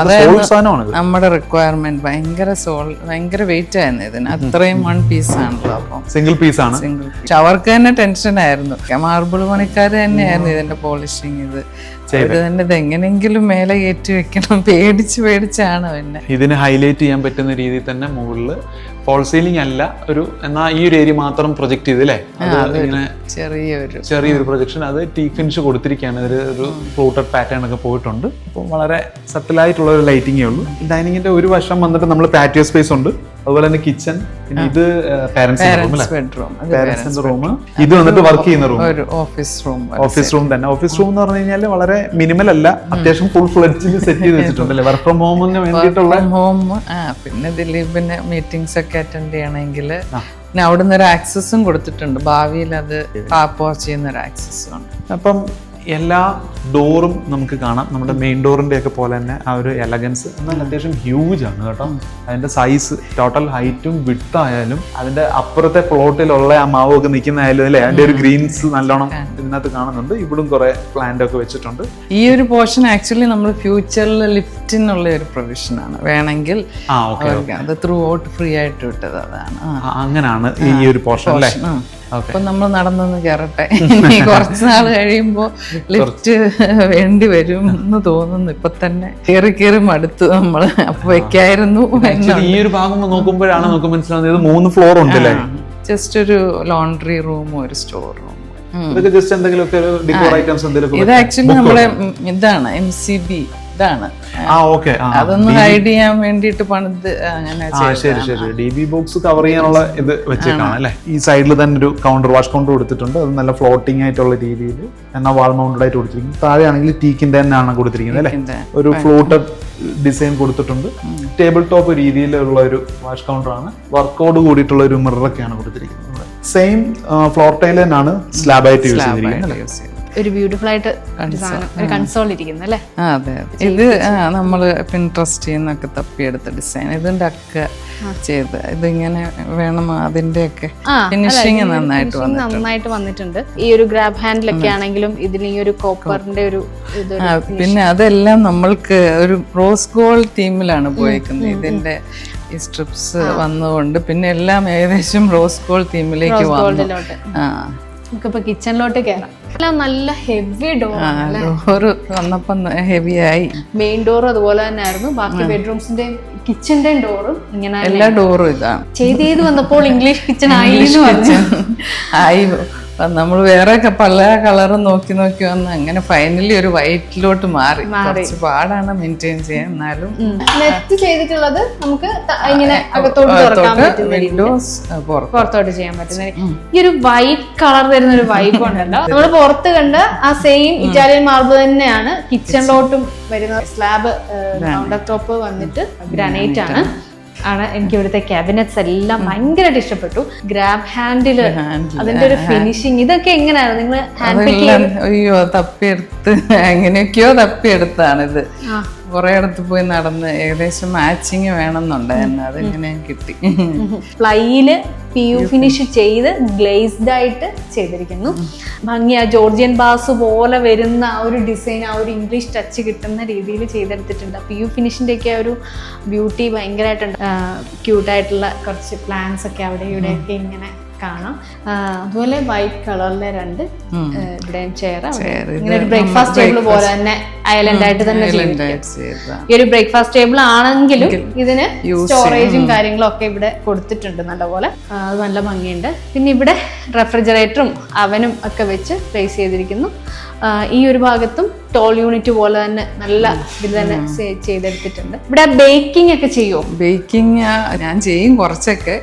നമ്മുടെ റിക്വയർമെന്റ് ഭയങ്കര വെയിറ്റ് ആയിരുന്നു ഇതിന്. അത്രയും 1 പീസ് ആണല്ലോ. അപ്പം സിംഗിൾ പീസ് ആണ്. അവർക്ക് തന്നെ ടെൻഷൻ ആയിരുന്നു. മാർബിൾ പണിക്കാർ തന്നെയായിരുന്നു ഇതിന്റെ പോളിഷിങ്. ഇത് തന്നെ ഇത് എങ്ങനെയെങ്കിലും മേലെ കയറ്റി വെക്കണം, പേടിച്ചാണ് പിന്നെ ഇതിന് ഹൈലൈറ്റ് ചെയ്യാൻ പറ്റുന്ന രീതിയിൽ തന്നെ മുകളില് ഫോൾ സീലിംഗ് അല്ല, എന്നാൽ ഈ ഒരു ഏരിയ മാത്രം പ്രൊജക്ട് ചെയ്തല്ലേ, ഇങ്ങനെ ചെറിയൊരു പ്രൊജക്ഷൻ. അത് ടീ ഫിനിഷ് കൊടുത്തിരിക്കുകയാണ്. ഒരു ഫ്ലൂട്ടഡ് പാറ്റേൺ ഒക്കെ പോയിട്ടുണ്ട്. അപ്പോൾ വളരെ സട്ടിലായിട്ടുള്ള ഒരു ലൈറ്റിംഗേ ഉള്ളൂ. ഡൈനിങ്ങിന്റെ ഒരു വശം വന്നിട്ട് നമ്മൾ പാറ്റിയോ സ്പേസ് ഉണ്ട്, അതുപോലെ തന്നെ കിച്ചൺ. പിന്നെ ഇത് പാരന്റ്സിന്റെ റൂം. ഇത് വന്നിട്ട് വർക്ക് ചെയ്യുന്ന റൂം, ഓഫീസ് റൂം തന്നെ. ഓഫീസ് റൂം എന്ന് പറഞ്ഞു കഴിഞ്ഞാൽ വളരെ മിനിമൽ അല്ല, അത്യാവശ്യം ഫുൾ ഫ്ലെഡ്ജിൽ സെറ്റ് ചെയ്ത് വെച്ചിട്ടുണ്ടല്ലേ, വർക്ക് ഫ്രം ഹോമിന് വേണ്ടിയിട്ടുള്ള. പിന്നെ ദിലീപിന്റെ മീറ്റിംഗ്സ് ഒക്കെ അറ്റൻഡ് ചെയ്യണമെങ്കിൽ പിന്നെ അവിടുന്ന് ഒരു ആക്സസും കൊടുത്തിട്ടുണ്ട്. ഭാവിയിൽ അത് ചെയ്യുന്ന ഒരു ആക്സസും ഉണ്ട്. അപ്പം എല്ലാ ഡോറും നമുക്ക് കാണാം. നമ്മുടെ മെയിൻ ഡോറിന്റെ ഒക്കെ പോലെ തന്നെ ആ ഒരു എലഗൻസ്. എന്നാൽ അത്യാവശ്യം ഹ്യൂജ് ആണ് കേട്ടോ. അതിന്റെ സൈസ്, ടോട്ടൽ ഹൈറ്റും വിഡ്ത്ത് ആയാലും, അതിന്റെ അപ്പുറത്തെ പ്ലോട്ടിലുള്ള ആ മാവൊക്കെ നിൽക്കുന്നതായാലും അല്ലേ, അതിന്റെ ഒരു ഗ്രീൻസ് നല്ലോണം ഇതിനകത്ത് കാണുന്നുണ്ട്. ഇവിടും കുറെ പ്ലാന്റ് ഒക്കെ വെച്ചിട്ടുണ്ട്. ഈ ഒരു പോർഷൻ ആക്ച്വലി നമ്മൾ ഫ്യൂച്ചറിൽ ലിഫ്റ്റിനുള്ള ഒരു പ്രൊവിഷൻ ആണ്. വേണമെങ്കിൽ അത് ത്രൂ ഔട്ട് ഫ്രീ ആയിട്ട് വിട്ടത് അതാണ്. അങ്ങനെയാണ് ഈ ഒരു പോർഷൻ അല്ലേ. അപ്പൊ നമ്മൾ നടന്നൊന്ന് കയറട്ടെ. കുറച്ച് നാൾ കഴിയുമ്പോ ലിഫ്റ്റ് വേണ്ടി വരും എന്ന് തോന്നുന്നു. ഇപ്പൊ തന്നെ കയറി മടുത്തു നമ്മള്. അപ്പൊ വെക്കായിരുന്നു. ഈ ഒരു ഭാഗം നോക്കുമ്പോഴാണ് നമുക്ക് മനസ്സിലാവുന്നത് 3 ഫ്ലോർ ഉണ്ടല്ലേ. ജസ്റ്റ് ഒരു ലോണ്ടറി റൂമും ഒരു സ്റ്റോർ റൂം. ഇത് ആക്ച്വലി നമ്മുടെ ഇതാണ് MCB ഇതാണ്. അതൊന്ന് ഹൈഡ് ചെയ്യാൻ വേണ്ടിട്ട് പണിത് അങ്ങനെ. ശരി, DB ബോക്സ് കവർ ചെയ്യാനുള്ള ഇത് വെച്ചേക്കാണ് അല്ലേ. ഈ സൈഡിൽ തന്നെ ഒരു വാഷ് കൗണ്ടർ കൊടുത്തിട്ടുണ്ട്. അത് നല്ല ഫ്ലോട്ടിംഗ് ആയിട്ടുള്ള രീതിയിൽ, എന്നാൽ വാൾ മൗണ്ടഡ് ആയിട്ട് കൊടുത്തിരിക്കുന്നു. താഴെയാണെങ്കിൽ ടീക്കിന്റെ തന്നെയാണ് കൊടുത്തിരിക്കുന്നത് അല്ലേ. ഒരു ഫ്ലോട്ടഡ് ഡിസൈൻ കൊടുത്തിട്ടുണ്ട്. ടേബിൾ ടോപ്പ് രീതിയിലുള്ള ഒരു വാഷ് കൗണ്ടർ ആണ്. വർക്കോട് കൂടിയിട്ടുള്ള ഒരു മിററൊക്കെയാണ് കൊടുത്തിരിക്കുന്നത്. സെയിം ഫ്ലോർ ടൈൽ തന്നെയാണ് സ്ലാബായിട്ട് യൂസ് ചെയ്തിരിക്കുന്നത്. ഒരു ബ്യൂട്ടിഫുൾ ആയിട്ട് ഒരു കൺസോൾ ഇരിക്കുന്നു അല്ലേ. അതെ, ഇത് നമ്മള് പിൻട്രസ്റ്റ് ചെയ്യുന്നൊക്കെ തപ്പിയെടുത്ത ഡിസൈൻ. ഇതിന്റെ ഒക്കെ ചെയ്ത് ഇതിങ്ങനെ വേണം. അതിന്റെ ഒക്കെ ഫിനിഷിങ് നന്നായിട്ട് വന്നിട്ടുണ്ട്. ഈ ഒരു ഗ്രാബ് ഹാൻഡിലൊക്കെ ആണെങ്കിലും ഇതിന് ഈ ഒരു കോപ്പറിന്റെ ഒരു പിന്നെ അതെല്ലാം നമ്മൾക്ക് ഒരു റോസ് ഗോൾഡ് തീമിലാണ് പോയിരിക്കുന്നത്. ഇതിന്റെ ഈ സ്ട്രിപ്സ് വന്നുകൊണ്ട് പിന്നെ എല്ലാം ഏകദേശം റോസ് ഗോൾഡ് തീമിലേക്ക് വന്നു. നമുക്കിപ്പോ കിച്ചണിലോട്ട് കയറാം. നല്ല ഹെവി ഡോർ വന്നപ്പോ ഹെവി ആയി. മെയിൻ ഡോറും അതുപോലെ തന്നെ ആയിരുന്നു. ബാക്കി ബെഡ്റൂംസിന്റെ കിച്ചന്റെ ഡോറും ഇങ്ങനെ എല്ലാ ഡോറും ഇതാണ്. ചെയ്ത് വന്നപ്പോൾ ഇംഗ്ലീഷ് കിച്ചൺ ആയി. നമ്മൾ വേറെ പല കളറും നോക്കി വന്ന് അങ്ങനെ ഫൈനലി ഒരു വൈറ്റിലോട്ട് മാറി. കുറച്ച് പാടാണ് മെയിൻറ്റെയിൻ ചെയ്യാൻ. എന്നാലും നെറ്റ് ചെയ്തിട്ടുള്ളത് നമുക്ക് ഇങ്ങനെ അകത്തോട്ട് തുറക്കാൻ പറ്റുന്ന വിൻഡോസ് പുറത്തോട്ട് ചെയ്യാൻ പറ്റുന്ന ഈ ഒരു വൈറ്റ് കളർ തരുന്ന ഒരു വൈബ് ഉണ്ടല്ലോ. നമ്മൾ പുറത്ത് കണ്ട ആ സെയിം ഇറ്റാലിയൻ മാർബിൾ തന്നെയാണ് കിച്ചണിലോട്ടും വരുന്ന. സ്ലാബ് കൗണ്ടർ ടോപ്പ് വന്നിട്ട് ഗ്രാനൈറ്റ് ആണ്. എനിക്ക് ഇവിടുത്തെ ക്യാബിനറ്റ്സ് എല്ലാം ഭയങ്കരമായിട്ട് ഇഷ്ടപ്പെട്ടു. ഗ്രാബ് ഹാൻഡില്, അതിന്റെ ഒരു ഫിനിഷിങ്, ഇതൊക്കെ എങ്ങനെയാണ് നിങ്ങൾ അയ്യോ തപ്പിയെടുത്ത് എങ്ങനെയൊക്കെയോ തപ്പിയെടുത്താണ് ഇത്. കുറെ ഇടത്ത് പോയി നടന്ന് ഏകദേശം മാച്ചിങ് വേണമെന്നുണ്ടായിരുന്നു, അതെങ്ങനെ കിട്ടി. പ്ലൈയില് PU ഫിനിഷ് ചെയ്ത് ഗ്ലേസ്ഡ് ആയിട്ട് ചെയ്തിരിക്കുന്നു. ഭംഗി ആ ജോർജിയൻ ബാസ് പോലെ വരുന്ന ആ ഒരു ഡിസൈൻ, ആ ഒരു ഇംഗ്ലീഷ് ടച്ച് കിട്ടുന്ന രീതിയിൽ ചെയ്തെടുത്തിട്ടുണ്ട്. PU ഫിനിഷിൻ്റെ ഒക്കെ ഒരു ബ്യൂട്ടി ഭയങ്കരമായിട്ടുണ്ട്. ക്യൂട്ടായിട്ടുള്ള കുറച്ച് പ്ലാന്റ്സ് ഒക്കെ അവിടെ ഇവിടെയൊക്കെ ഇങ്ങനെ കാണാം. അതുപോലെ വൈറ്റ് കളറിലെ 2 ഇവിടെ ചെയർ, ഇങ്ങനെ ഒരു ബ്രേക്ക്ഫാസ്റ്റ് ടേബിൾ പോലെ തന്നെ ഐലൻഡ് ആയിട്ട് തന്നെ ഈ ഒരു ബ്രേക്ക്ഫാസ്റ്റ് ടേബിൾ ആണെങ്കിലും ഇതിന് സ്റ്റോറേജും കാര്യങ്ങളും ഒക്കെ ഇവിടെ കൊടുത്തിട്ടുണ്ട് നല്ലപോലെ. അത് നല്ല ഭംഗിയുണ്ട്. പിന്നെ ഇവിടെ റെഫ്രിജറേറ്ററും അവനും ഒക്കെ വെച്ച് പ്ലേസ് ചെയ്തിരിക്കുന്നു. ഈ ഒരു ഭാഗത്തും ടോൾ യൂണിറ്റ് പോലെ തന്നെ നല്ല ഇതിൽ തന്നെ ചെയ്തെടുത്തിട്ടുണ്ട്. ഇവിടെ ബേക്കിംഗ് ഒക്കെ ചെയ്യുമോ? ബേക്കിംഗ് ഞാൻ ചെയ്യും കുറച്ചൊക്കെ,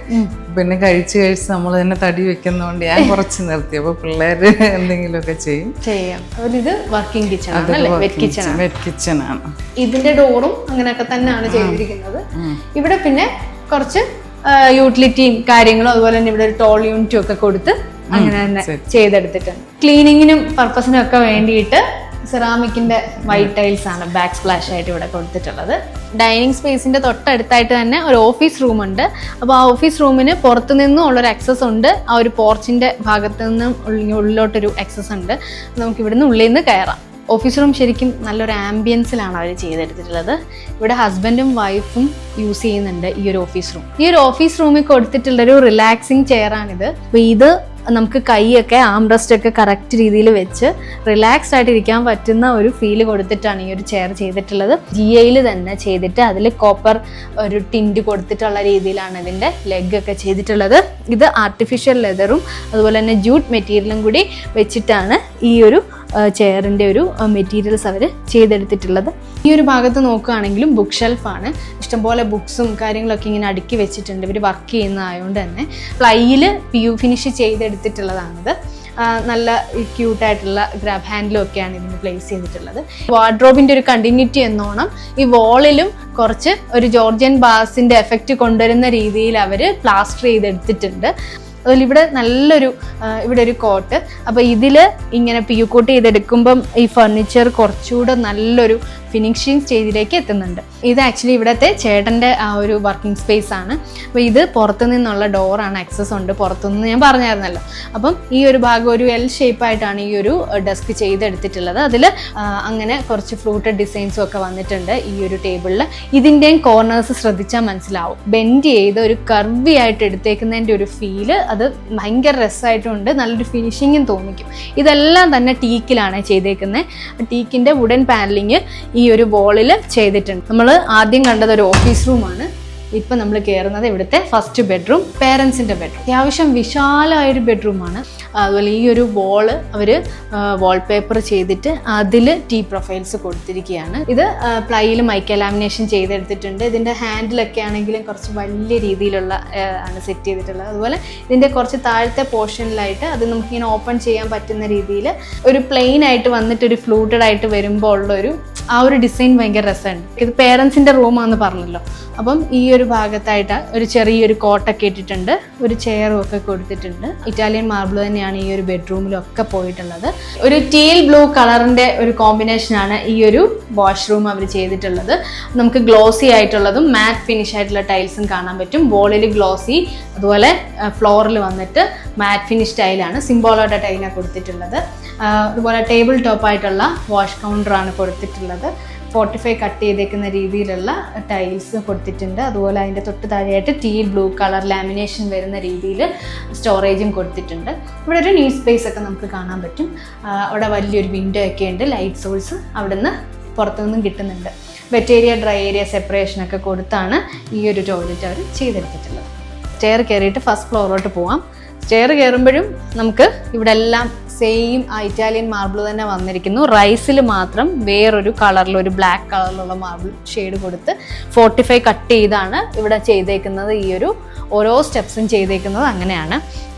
പിന്നെ കഴിച്ച് നമ്മൾ തന്നെ തടി വെക്കുന്നതുകൊണ്ട് ഞാൻ കുറച്ച് നിർത്തി. അപ്പൊ പിള്ളേര് എന്തെങ്കിലുമൊക്കെ ചെയ്യാം. ഇത് വർക്കിംഗ് കിച്ചൺ ആണ്, വെറ്റ് കിച്ചൺ ആണ്. ഇതിന്റെ ഡോറും അങ്ങനെയൊക്കെ തന്നെയാണ് ചെയ്തിരിക്കുന്നത്. ഇവിടെ പിന്നെ കുറച്ച് യൂട്ടിലിറ്റിയും കാര്യങ്ങളും അതുപോലെ തന്നെ ഇവിടെ ഒരു ടോൾ യൂണിറ്റും ഒക്കെ കൊടുത്ത് അങ്ങനെ തന്നെ ചെയ്തെടുത്തിട്ടുണ്ട്. ക്ലീനിങ്ങിനും പർപ്പസിനും ഒക്കെ വേണ്ടിയിട്ട് സെറാമിക്കിന്റെ വൈറ്റ് ടൈൽസ് ആണ് ബാക്ക് സ്പ്ലാഷ് ആയിട്ട് ഇവിടെ കൊടുത്തിട്ടുള്ളത്. ഡൈനിങ് സ്പേസിന്റെ തൊട്ടടുത്തായിട്ട് തന്നെ ഒരു ഓഫീസ് റൂം ഉണ്ട്. അപ്പോൾ ആ ഓഫീസ് റൂമിന് പുറത്തു നിന്നും ഉള്ളൊരു ആക്സസ് ഉണ്ട്. ആ ഒരു പോർച്ചിന്റെ ഭാഗത്ത് നിന്നും ഉള്ളിലോട്ടൊരു ആക്സസ് ഉണ്ട്. നമുക്ക് ഇവിടുന്ന് ഉള്ളിൽ നിന്ന് കയറാം. ഓഫീസ് റൂം ശരിക്കും നല്ലൊരു ആംബിയൻസിലാണ് അവർ ചെയ്തെടുത്തിട്ടുള്ളത്. ഇവിടെ ഹസ്ബൻഡും വൈഫും യൂസ് ചെയ്യുന്നുണ്ട് ഈ ഒരു ഓഫീസ് റൂം. ഈ ഒരു ഓഫീസ് റൂമിൽ കൊടുത്തിട്ടുള്ളൊരു റിലാക്സിങ് ചെയറാണിത്. അപ്പോൾ ഇത് നമുക്ക് കൈയൊക്കെ ആംറസ്റ്റ് ഒക്കെ കറക്റ്റ് രീതിയിൽ വെച്ച് റിലാക്സ്ഡ് ആയിട്ട് ഇരിക്കാൻ പറ്റുന്ന ഒരു ഫീല് കൊടുത്തിട്ടാണ് ഈ ഒരു ചെയർ ചെയ്തിട്ടുള്ളത്. GIയിൽ തന്നെ ചെയ്തിട്ട് അതിൽ കോപ്പർ ഒരു ടിൻറ്റ് കൊടുത്തിട്ടുള്ള രീതിയിലാണ് ഇതിൻ്റെ ലെഗ് ഒക്കെ ചെയ്തിട്ടുള്ളത്. ഇത് ആർട്ടിഫിഷ്യൽ ലെതറും അതുപോലെ തന്നെ ജൂട്ട് മെറ്റീരിയലും കൂടി വെച്ചിട്ടാണ് ഈ ഒരു ചെയറിൻ്റെ ഒരു മെറ്റീരിയൽസ് അവർ ചെയ്തെടുത്തിട്ടുള്ളത്. ഈ ഒരു ഭാഗത്ത് നോക്കുകയാണെങ്കിലും ബുക്ക് ഷെൽഫാണ്. ഇഷ്ടംപോലെ ബുക്സും കാര്യങ്ങളൊക്കെ ഇങ്ങനെ അടുക്കി വെച്ചിട്ടുണ്ട്. ഇവർ വർക്ക് ചെയ്യുന്നതായതുകൊണ്ട് തന്നെ പ്ലൈയിൽ PU ഫിനിഷ് ചെയ്തെടുത്തിട്ടുള്ളതാണിത്. നല്ല ക്യൂട്ടായിട്ടുള്ള ഗ്രാബ് ഹാൻഡിലും ഒക്കെയാണ് ഇതിന് പ്ലേസ് ചെയ്തിട്ടുള്ളത്. വാർഡ്രോബിൻ്റെ ഒരു കണ്ടിന്യൂറ്റി എന്നോണം ഈ വോളിലും കുറച്ച് ഒരു ജോർജിയൻ ബാസിൻ്റെ എഫക്റ്റ് കൊണ്ടുവരുന്ന രീതിയിൽ അവർ പ്ലാസ്റ്റർ ചെയ്തെടുത്തിട്ടുണ്ട്. അതുപോലെ ഇവിടെ നല്ലൊരു ഇവിടെ ഒരു കോട്ട്. അപ്പോൾ ഇതിൽ ഇങ്ങനെ PU കോട്ട് ചെയ്തെടുക്കുമ്പം ഈ ഫർണിച്ചർ കുറച്ചുകൂടെ നല്ലൊരു ഫിനിഷിങ് സ്റ്റേജിലേക്ക് എത്തുന്നുണ്ട്. ഇത് ആക്ച്വലി ഇവിടുത്തെ ചേട്ടൻ്റെ ആ ഒരു വർക്കിംഗ് സ്പേസ് ആണ്. അപ്പോൾ ഇത് പുറത്തു നിന്നുള്ള ഡോറാണ്, ആക്സസ് ഉണ്ട് പുറത്തുനിന്ന്, ഞാൻ പറഞ്ഞായിരുന്നല്ലോ. അപ്പം ഈ ഒരു ഭാഗം ഒരു L ഷേപ്പായിട്ടാണ് ഈ ഒരു ഡെസ്ക് ചെയ്തെടുത്തിട്ടുള്ളത്. അതിൽ അങ്ങനെ കുറച്ച് ഫ്ലൂട്ടഡ് ഡിസൈൻസും ഒക്കെ വന്നിട്ടുണ്ട് ഈ ഒരു ടേബിളിൽ. ഇതിൻ്റെയും കോർണേഴ്സ് ശ്രദ്ധിച്ചാൽ മനസ്സിലാവും. ബെൻഡ് ചെയ്ത് ഒരു കർവി ആയിട്ട് എടുത്തേക്കുന്നതിൻ്റെ ഒരു ഫീല് അത് ഭയങ്കര രസമായിട്ടുണ്ട്. നല്ലൊരു ഫിനിഷിങ്ങും തോന്നിക്കും. ഇതെല്ലാം തന്നെ ടീക്കിലാണ് ചെയ്തേക്കുന്നത്. ടീക്കിൻ്റെ വുഡൻ പാനലിങ് ഈ ഒരു വോളിൽ ചെയ്തിട്ടുണ്ട്. നമ്മൾ ആദ്യം കണ്ടത് ഒരു ഓഫീസ് റൂമാണ്. ഇപ്പം നമ്മൾ കയറുന്നത് ഇവിടുത്തെ ഫസ്റ്റ് ബെഡ്റൂം, പേരൻസിൻ്റെ ബെഡ്റൂം. അത്യാവശ്യം വിശാലമായൊരു ബെഡ്റൂമാണ്. അതുപോലെ ഈ ഒരു വോള് അവർ വാൾപേപ്പർ ചെയ്തിട്ട് അതിൽ ടീ പ്രൊഫൈൽസ് കൊടുത്തിരിക്കുകയാണ്. ഇത് പ്ലൈയിൽ മൈക്ക ലാമിനേഷൻ ചെയ്തെടുത്തിട്ടുണ്ട്. ഇതിൻ്റെ ഹാൻഡിലൊക്കെ ആണെങ്കിലും കുറച്ച് വലിയ രീതിയിലുള്ള ആണ് സെറ്റ് ചെയ്തിട്ടുള്ളത്. അതുപോലെ ഇതിൻ്റെ കുറച്ച് താഴത്തെ പോർഷനിലായിട്ട് അത് നമുക്കിങ്ങനെ ഓപ്പൺ ചെയ്യാൻ പറ്റുന്ന രീതിയിൽ ഒരു പ്ലെയിൻ ആയിട്ട് വന്നിട്ട് ഒരു ഫ്ലൂട്ടഡ് ആയിട്ട് വരുമ്പോൾ ഉള്ളൊരു ആ ഒരു ഡിസൈൻ ഭയങ്കര രസമുണ്ട്. ഇത് പേരൻസിൻ്റെ റൂമാണെന്ന് പറഞ്ഞല്ലോ. അപ്പം ഈ ഒരു ഭാഗത്തായിട്ട് ഒരു ചെറിയൊരു കോട്ടൊക്കെ ഇട്ടിട്ടുണ്ട്, ഒരു ചെയറും ഒക്കെ കൊടുത്തിട്ടുണ്ട്. ഇറ്റാലിയൻ മാർബിൾ തന്നെയാണ് ഈ ഒരു ബെഡ്റൂമിലൊക്കെ പോയിട്ടുള്ളത്. ഒരു ടീൽ ബ്ലൂ കളറിൻ്റെ ഒരു കോമ്പിനേഷനാണ് ഈ ഒരു വാഷ്റൂം അവർ ചെയ്തിട്ടുള്ളത്. നമുക്ക് ഗ്ലോസി ആയിട്ടുള്ളതും മാറ്റ് ഫിനിഷ് ആയിട്ടുള്ള ടൈൽസും കാണാൻ പറ്റും. വോളിൽ ഗ്ലോസി, അതുപോലെ ഫ്ലോറിൽ വന്നിട്ട് മാറ്റ് ഫിനിഷ് ടൈലാണ്, സിംബോളോയുടെ ടൈലാണ് കൊടുത്തിട്ടുള്ളത്. അതുപോലെ ടേബിൾ ടോപ്പായിട്ടുള്ള വാഷ് കൗണ്ടറാണ് കൊടുത്തിട്ടുള്ളത്. 45 കട്ട് ചെയ്തേക്കുന്ന രീതിയിലുള്ള ടൈൽസ് കൊടുത്തിട്ടുണ്ട്. അതുപോലെ അതിൻ്റെ തൊട്ട് താഴെയായിട്ട് ടീൽ ബ്ലൂ കളർ ലാമിനേഷൻ വരുന്ന രീതിയിൽ സ്റ്റോറേജും കൊടുത്തിട്ടുണ്ട്. ഇവിടെ ഒരു ന്യൂസ് സ്പേസ് ഒക്കെ നമുക്ക് കാണാൻ പറ്റും. അവിടെ വലിയൊരു വിൻഡോ ഒക്കെ ഉണ്ട്. ലൈറ്റ് സോഴ്സ് അവിടെ നിന്ന് പുറത്തുനിന്നും കിട്ടുന്നുണ്ട്. വെറ്റ് ഏരിയ ഡ്രൈ ഏരിയ സെപ്പറേഷനൊക്കെ കൊടുത്താണ് ഈ ഒരു ടോയ്ലറ്റ് അവർ ചെയ്തെടുത്തിട്ടുള്ളത്. സ്റ്റെയർ കയറിയിട്ട് ഫസ്റ്റ് ഫ്ലോറിലോട്ട് പോവാം. സ്റ്റെയർ കയറുമ്പോഴും നമുക്ക് ഇവിടെ എല്ലാം സെയിം ഇറ്റാലിയൻ മാർബിൾ തന്നെ വന്നിരിക്കുന്നു. റൈസിൽ മാത്രം വേറൊരു കളറിൽ, ഒരു ബ്ലാക്ക് കളറിലുള്ള മാർബിൾ ഷെയ്ഡ് കൊടുത്ത് 45 കട്ട് ചെയ്താണ് ഇവിടെ ചെയ്തേക്കുന്നത്. ഈ ഒരു ഓരോ സ്റ്റെപ്സും ചെയ്തേക്കുന്നത് അങ്ങനെയാണ്.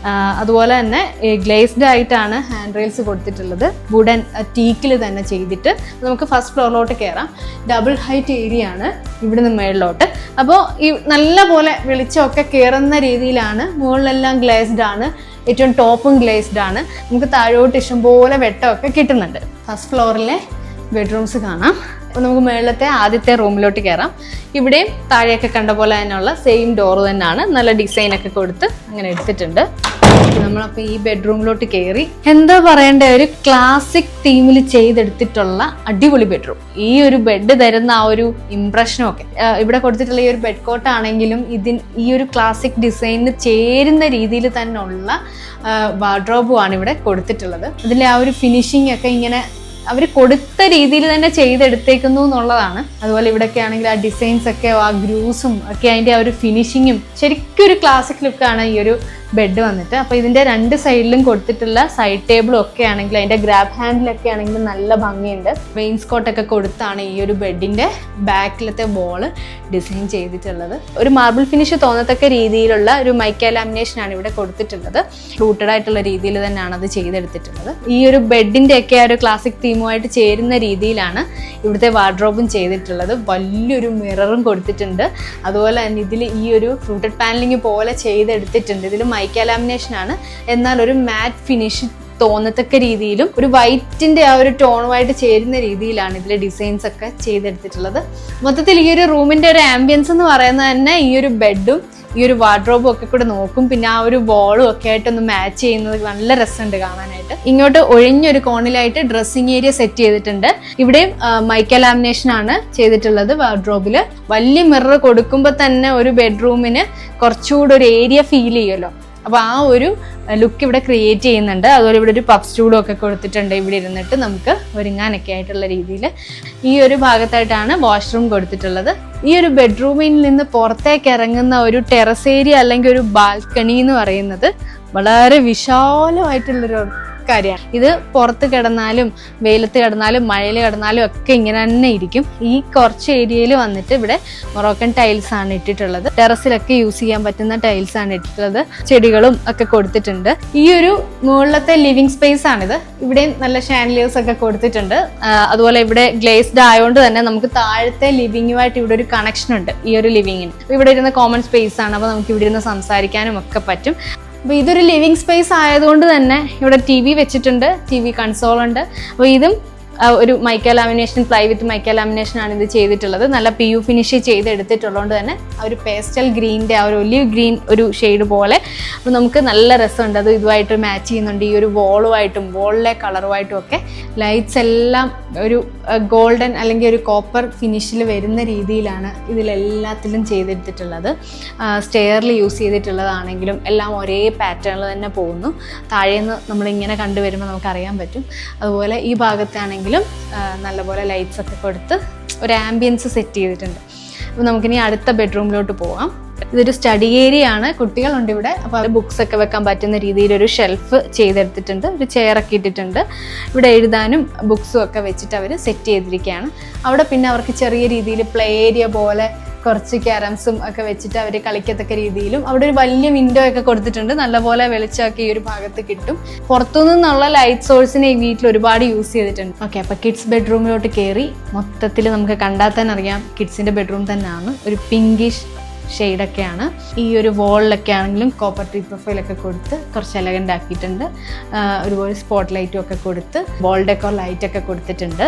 അതുപോലെ തന്നെ ഗ്ലേസ്ഡ് ആയിട്ടാണ് ഹാൻഡ് റെയിൽസ് കൊടുത്തിട്ടുള്ളത്. വുഡൻ ടീക്കിൽ തന്നെ ചെയ്തിട്ട് നമുക്ക് ഫസ്റ്റ് ഫ്ലോറിലോട്ട് കയറാം. ഡബിൾ ഹൈറ്റ് ഏരിയ ആണ് ഇവിടുന്ന് മേളിലോട്ട്. അപ്പോൾ ഈ നല്ല പോലെ വെളിച്ചമൊക്കെ കയറുന്ന രീതിയിലാണ്. മുകളിലെല്ലാം ഗ്ലേസ്ഡ് ആണ്, ഏറ്റവും ടോപ്പും ഗ്ലേസ്ഡ് ആണ്. നമുക്ക് താഴോട്ട് ഇഷ്ടംപോലെ വെട്ടമൊക്കെ കിട്ടുന്നുണ്ട്. ഫസ്റ്റ് ഫ്ലോറിലെ ബെഡ്റൂംസ് കാണാം. അപ്പോൾ നമുക്ക് മുകളിലത്തെ ആദ്യത്തെ റൂമിലോട്ട് കയറാം. ഇവിടെയും താഴെയൊക്കെ കണ്ട പോലെ തന്നെയുള്ള സെയിം ഡോർ തന്നെയാണ്, നല്ല ഡിസൈനൊക്കെ കൊടുത്ത് അങ്ങനെ എടുത്തിട്ടുണ്ട്. നമ്മളപ്പോൾ ഈ ബെഡ്റൂമിലോട്ട് കയറി. എന്താ പറയണ്ടേ, ഒരു ക്ലാസിക് തീമിൽ ചെയ്തെടുത്തിട്ടുള്ള അടിപൊളി ബെഡ്റൂം. ഈ ഒരു ബെഡ് തരുന്ന ആ ഒരു ഇംപ്രഷനും ഒക്കെ ഇവിടെ കൊടുത്തിട്ടുള്ള ഈ ഒരു ബെഡ് കോട്ട് ആണെങ്കിലും ഈ ഒരു ക്ലാസിക് ഡിസൈനിന് ചേരുന്ന രീതിയിൽ തന്നെ ഉള്ള വാർഡ്രോബും ആണ് ഇവിടെ കൊടുത്തിട്ടുള്ളത്. അതിലെ ആ ഒരു ഫിനിഷിംഗ് ഒക്കെ ഇങ്ങനെ അവർ കൊടുത്ത രീതിയിൽ തന്നെ ചെയ്തെടുത്തേക്കുന്നു എന്നുള്ളതാണ്. അതുപോലെ ഇവിടെയൊക്കെ ആണെങ്കിൽ ആ ഡിസൈൻസ് ഒക്കെ, ആ ഗ്രൂസും ഒക്കെ, അതിൻ്റെ ആ ഒരു ഫിനിഷിങ്ങും ശരിക്കും ഒരു ക്ലാസിക് ലുക്കാണ് ഈ ഒരു ബെഡ് വന്നിട്ട്. അപ്പോൾ ഇതിൻ്റെ രണ്ട് സൈഡിലും കൊടുത്തിട്ടുള്ള സൈഡ് ടേബിളും ഒക്കെ ആണെങ്കിൽ അതിൻ്റെ ഗ്രാബ് ഹാൻഡിലൊക്കെ ആണെങ്കിൽ നല്ല ഭംഗിയുണ്ട്. വെയിൻസ്കോട്ടൊക്കെ കൊടുത്താണ് ഈ ഒരു ബെഡിൻ്റെ ബാക്കിലത്തെ വോള് ഡിസൈൻ ചെയ്തിട്ടുള്ളത്. ഒരു മാർബിൾ ഫിനിഷ് തോന്നത്തക്ക രീതിയിലുള്ള ഒരു മൈക്ക ലാമിനേഷനാണ് ഇവിടെ കൊടുത്തിട്ടുള്ളത്. ഫ്ലൂട്ടഡ് ആയിട്ടുള്ള രീതിയിൽ തന്നെയാണ് അത് ചെയ്തെടുത്തിട്ടുള്ളത്. ഈ ഒരു ബെഡിൻ്റെ ഒക്കെ ആ ഒരു ക്ലാസിക് തീമുമായിട്ട് ചേരുന്ന രീതിയിലാണ് ഇവിടുത്തെ വാർഡ്രോബും ചെയ്തിട്ടുള്ളത്. വലിയൊരു മിററും കൊടുത്തിട്ടുണ്ട്. അതുപോലെ തന്നെ ഇതിൽ ഈ ഒരു ഫ്ലൂട്ടഡ് പാനലിംഗ് പോലെ ചെയ്തെടുത്തിട്ടുണ്ട്. ഇതിൽ മൈക്ക ലാമിനേഷൻ ആണ്, എന്നാൽ ഒരു മാറ്റ് ഫിനിഷ് തോന്നത്തക്ക രീതിയിലും ഒരു വൈറ്റിന്റെ ആ ഒരു ടോണുമായിട്ട് ചേരുന്ന രീതിയിലാണ് ഇതിലെ ഡിസൈൻസ് ഒക്കെ ചെയ്തെടുത്തിട്ടുള്ളത്. മൊത്തത്തിൽ ഈ ഒരു റൂമിന്റെ ഒരു ആംബിയൻസ് എന്ന് പറയുന്നത് തന്നെ ഈ ഒരു ബെഡും ഈ ഒരു വാർഡ്രോബും ഒക്കെ കൂടെ നോക്കും, പിന്നെ ആ ഒരു വോളും ഒക്കെ ആയിട്ടൊന്ന് മാച്ച് ചെയ്യുന്നത് നല്ല രസമുണ്ട് കാണാനായിട്ട്. ഇങ്ങോട്ട് ഒഴിഞ്ഞൊരു കോണിലായിട്ട് ഡ്രസ്സിംഗ് ഏരിയ സെറ്റ് ചെയ്തിട്ടുണ്ട്. ഇവിടെയും മൈക്ക ലാമിനേഷൻ ആണ് ചെയ്തിട്ടുള്ളത്. വാർഡ്രോബില് വലിയ മിറർ കൊടുക്കുമ്പോൾ തന്നെ ഒരു ബെഡ്റൂമിന് കുറച്ചുകൂടെ ഒരു ഏരിയ ഫീൽ ചെയ്യുമല്ലോ. അപ്പോൾ ആ ഒരു ലുക്ക് ഇവിടെ ക്രിയേറ്റ് ചെയ്യുന്നുണ്ട്. അതുപോലെ ഇവിടെ ഒരു പഫ് സ്റ്റൂളും ഒക്കെ കൊടുത്തിട്ടുണ്ട്. ഇവിടെ ഇരുന്നിട്ട് നമുക്ക് ഒരുങ്ങാനൊക്കെ ആയിട്ടുള്ള രീതിയിൽ ഈ ഒരു ഭാഗത്തായിട്ടാണ് വാഷ്റൂം കൊടുത്തിട്ടുള്ളത്. ഈ ഒരു ബെഡ്റൂമിൽ നിന്ന് പുറത്തേക്ക് ഇറങ്ങുന്ന ഒരു ടെറസ് ഏരിയ അല്ലെങ്കിൽ ഒരു ബാൽക്കണി എന്ന് പറയുന്നത് വളരെ വിശാലമായിട്ടുള്ളൊരു കാര്യമാണ്. ഇത് പുറത്ത് കിടന്നാലും വെയിലത്ത് കിടന്നാലും മഴയിൽ കിടന്നാലും ഒക്കെ ഇങ്ങനെ തന്നെ ഇരിക്കും. ഈ കുറച്ച് ഏരിയയിൽ വന്നിട്ട് ഇവിടെ മൊറോക്കൻ ടൈൽസ് ആണ് ഇട്ടിട്ടുള്ളത്. ടെറസിലൊക്കെ യൂസ് ചെയ്യാൻ പറ്റുന്ന ടൈൽസ് ആണ് ഇട്ടിട്ടുള്ളത്. ചെടികളും ഒക്കെ കൊടുത്തിട്ടുണ്ട്. ഈ ഒരു മുകളിലത്തെ ലിവിങ് സ്പേസ് ആണിത്. ഇവിടെയും നല്ല ഷാൻഡിലിയേഴ്സ് ഒക്കെ കൊടുത്തിട്ടുണ്ട്. അതുപോലെ ഇവിടെ ഗ്ലേസ്ഡ് ആയതുകൊണ്ട് തന്നെ നമുക്ക് താഴത്തെ ലിവിങ്ങുമായിട്ട് ഇവിടെ ഒരു കണക്ഷൻ ഉണ്ട്. ഈ ഒരു ലിവിങ്ങിന് ഇവിടെ ഇരുന്ന കോമൺ സ്പേസ് ആണ്. അപ്പോൾ നമുക്ക് ഇവിടെ ഇരുന്ന് സംസാരിക്കാനും ഒക്കെ പറ്റും. അപ്പോൾ ഇതൊരു ലിവിങ് സ്പേസ് ആയതുകൊണ്ട് തന്നെ ഇവിടെ TV വെച്ചിട്ടുണ്ട്, TV കൺസോൾ ഉണ്ട്. അപ്പോൾ ഇതും ഒരു മൈക്ക ലാമിനേഷൻ, പ്ലൈ വിത്ത് മൈക്ക ലാമിനേഷൻ ആണ് ഇത് ചെയ്തിട്ടുള്ളത്. നല്ല PU ഫിനിഷ് ചെയ്തെടുത്തിട്ടുള്ളതുകൊണ്ട് തന്നെ ഒരു പേസ്റ്റൽ ഗ്രീനിൻ്റെ ആ ഒരു ഒലിവ് ഗ്രീൻ ഒരു ഷെയ്ഡ് പോലെ. അപ്പോൾ നമുക്ക് നല്ല രസമുണ്ട്. അത് ഇതുമായിട്ട് മാച്ച് ചെയ്യുന്നുണ്ട്. ഈ ഒരു വോളുമായിട്ടും വോളിലെ കളറുമായിട്ടും ഒക്കെ ലൈറ്റ്സ് എല്ലാം ഒരു ഗോൾഡൻ അല്ലെങ്കിൽ ഒരു കോപ്പർ ഫിനിഷിൽ വരുന്ന രീതിയിലാണ് ഇതിലെല്ലാത്തിലും ചെയ്തെടുത്തിട്ടുള്ളത്. സ്റ്റെയറിൽ യൂസ് ചെയ്തിട്ടുള്ളതാണെങ്കിലും എല്ലാം ഒരേ പാറ്റേണിൽ തന്നെ പോകുന്നു. താഴേന്ന് നമ്മളിങ്ങനെ കണ്ടുവരുമ്പോൾ നമുക്കറിയാൻ പറ്റും. അതുപോലെ ഈ ഭാഗത്താണെങ്കിൽ നല്ലപോലെ ലൈറ്റ്സ് ഒക്കെ കൊടുത്ത് ഒരു ആംബിയൻസ് സെറ്റ് ചെയ്തിട്ടുണ്ട്. അപ്പോൾ നമുക്കിനി അടുത്ത ബെഡ്റൂമിലോട്ട് പോകാം. ഇതൊരു സ്റ്റഡി ഏരിയ ആണ്. കുട്ടികളുണ്ട് ഇവിടെ. അപ്പോൾ അവർ ബുക്സ് ഒക്കെ വെക്കാൻ പറ്റുന്ന രീതിയിൽ ഒരു ഷെൽഫ് ചെയ്തെടുത്തിട്ടുണ്ട്. ഒരു ചെയറൊക്കെ ഇട്ടിട്ടുണ്ട്. ഇവിടെ എഴുതാനും ബുക്സും ഒക്കെ വെച്ചിട്ട് അവർ സെറ്റ് ചെയ്തിരിക്കുകയാണ്. അവിടെ പിന്നെ അവർക്ക് ചെറിയ രീതിയിൽ പ്ലേ ഏരിയ പോലെ കുറച്ച് ക്യാരംസും ഒക്കെ വെച്ചിട്ട് അവർ കളിക്കത്തക്ക രീതിയിലും അവിടെ ഒരു വലിയ വിൻഡോ ഒക്കെ കൊടുത്തിട്ടുണ്ട്. നല്ലപോലെ വെളിച്ചമൊക്കെ ഈ ഒരു ഭാഗത്ത് കിട്ടും. പുറത്തുനിന്നുള്ള ലൈറ്റ് സോഴ്സിനെ ഈ വീട്ടിൽ ഒരുപാട് യൂസ് ചെയ്തിട്ടുണ്ട്. ഓക്കെ, അപ്പോൾ കിഡ്സ് ബെഡ്റൂമിലോട്ട് കയറി. മൊത്തത്തിൽ നമുക്ക് കണ്ടാൽ തന്നെ അറിയാം കിഡ്സിൻ്റെ ബെഡ്റൂം തന്നെയാണ്. ഒരു പിങ്കിഷ് ഷെയ്ഡൊക്കെയാണ്. ഈ ഒരു വോളിലൊക്കെ ആണെങ്കിലും കോപ്പർ ട്രീ പ്രൊഫൈലൊക്കെ കൊടുത്ത് കുറച്ച് എലഗൻ്റ് ആക്കിയിട്ടുണ്ട്. ഒരുപാട് സ്പോട്ട് ലൈറ്റും ഒക്കെ കൊടുത്ത് വോൾ ഡെക്കോർ ലൈറ്റൊക്കെ കൊടുത്തിട്ടുണ്ട്.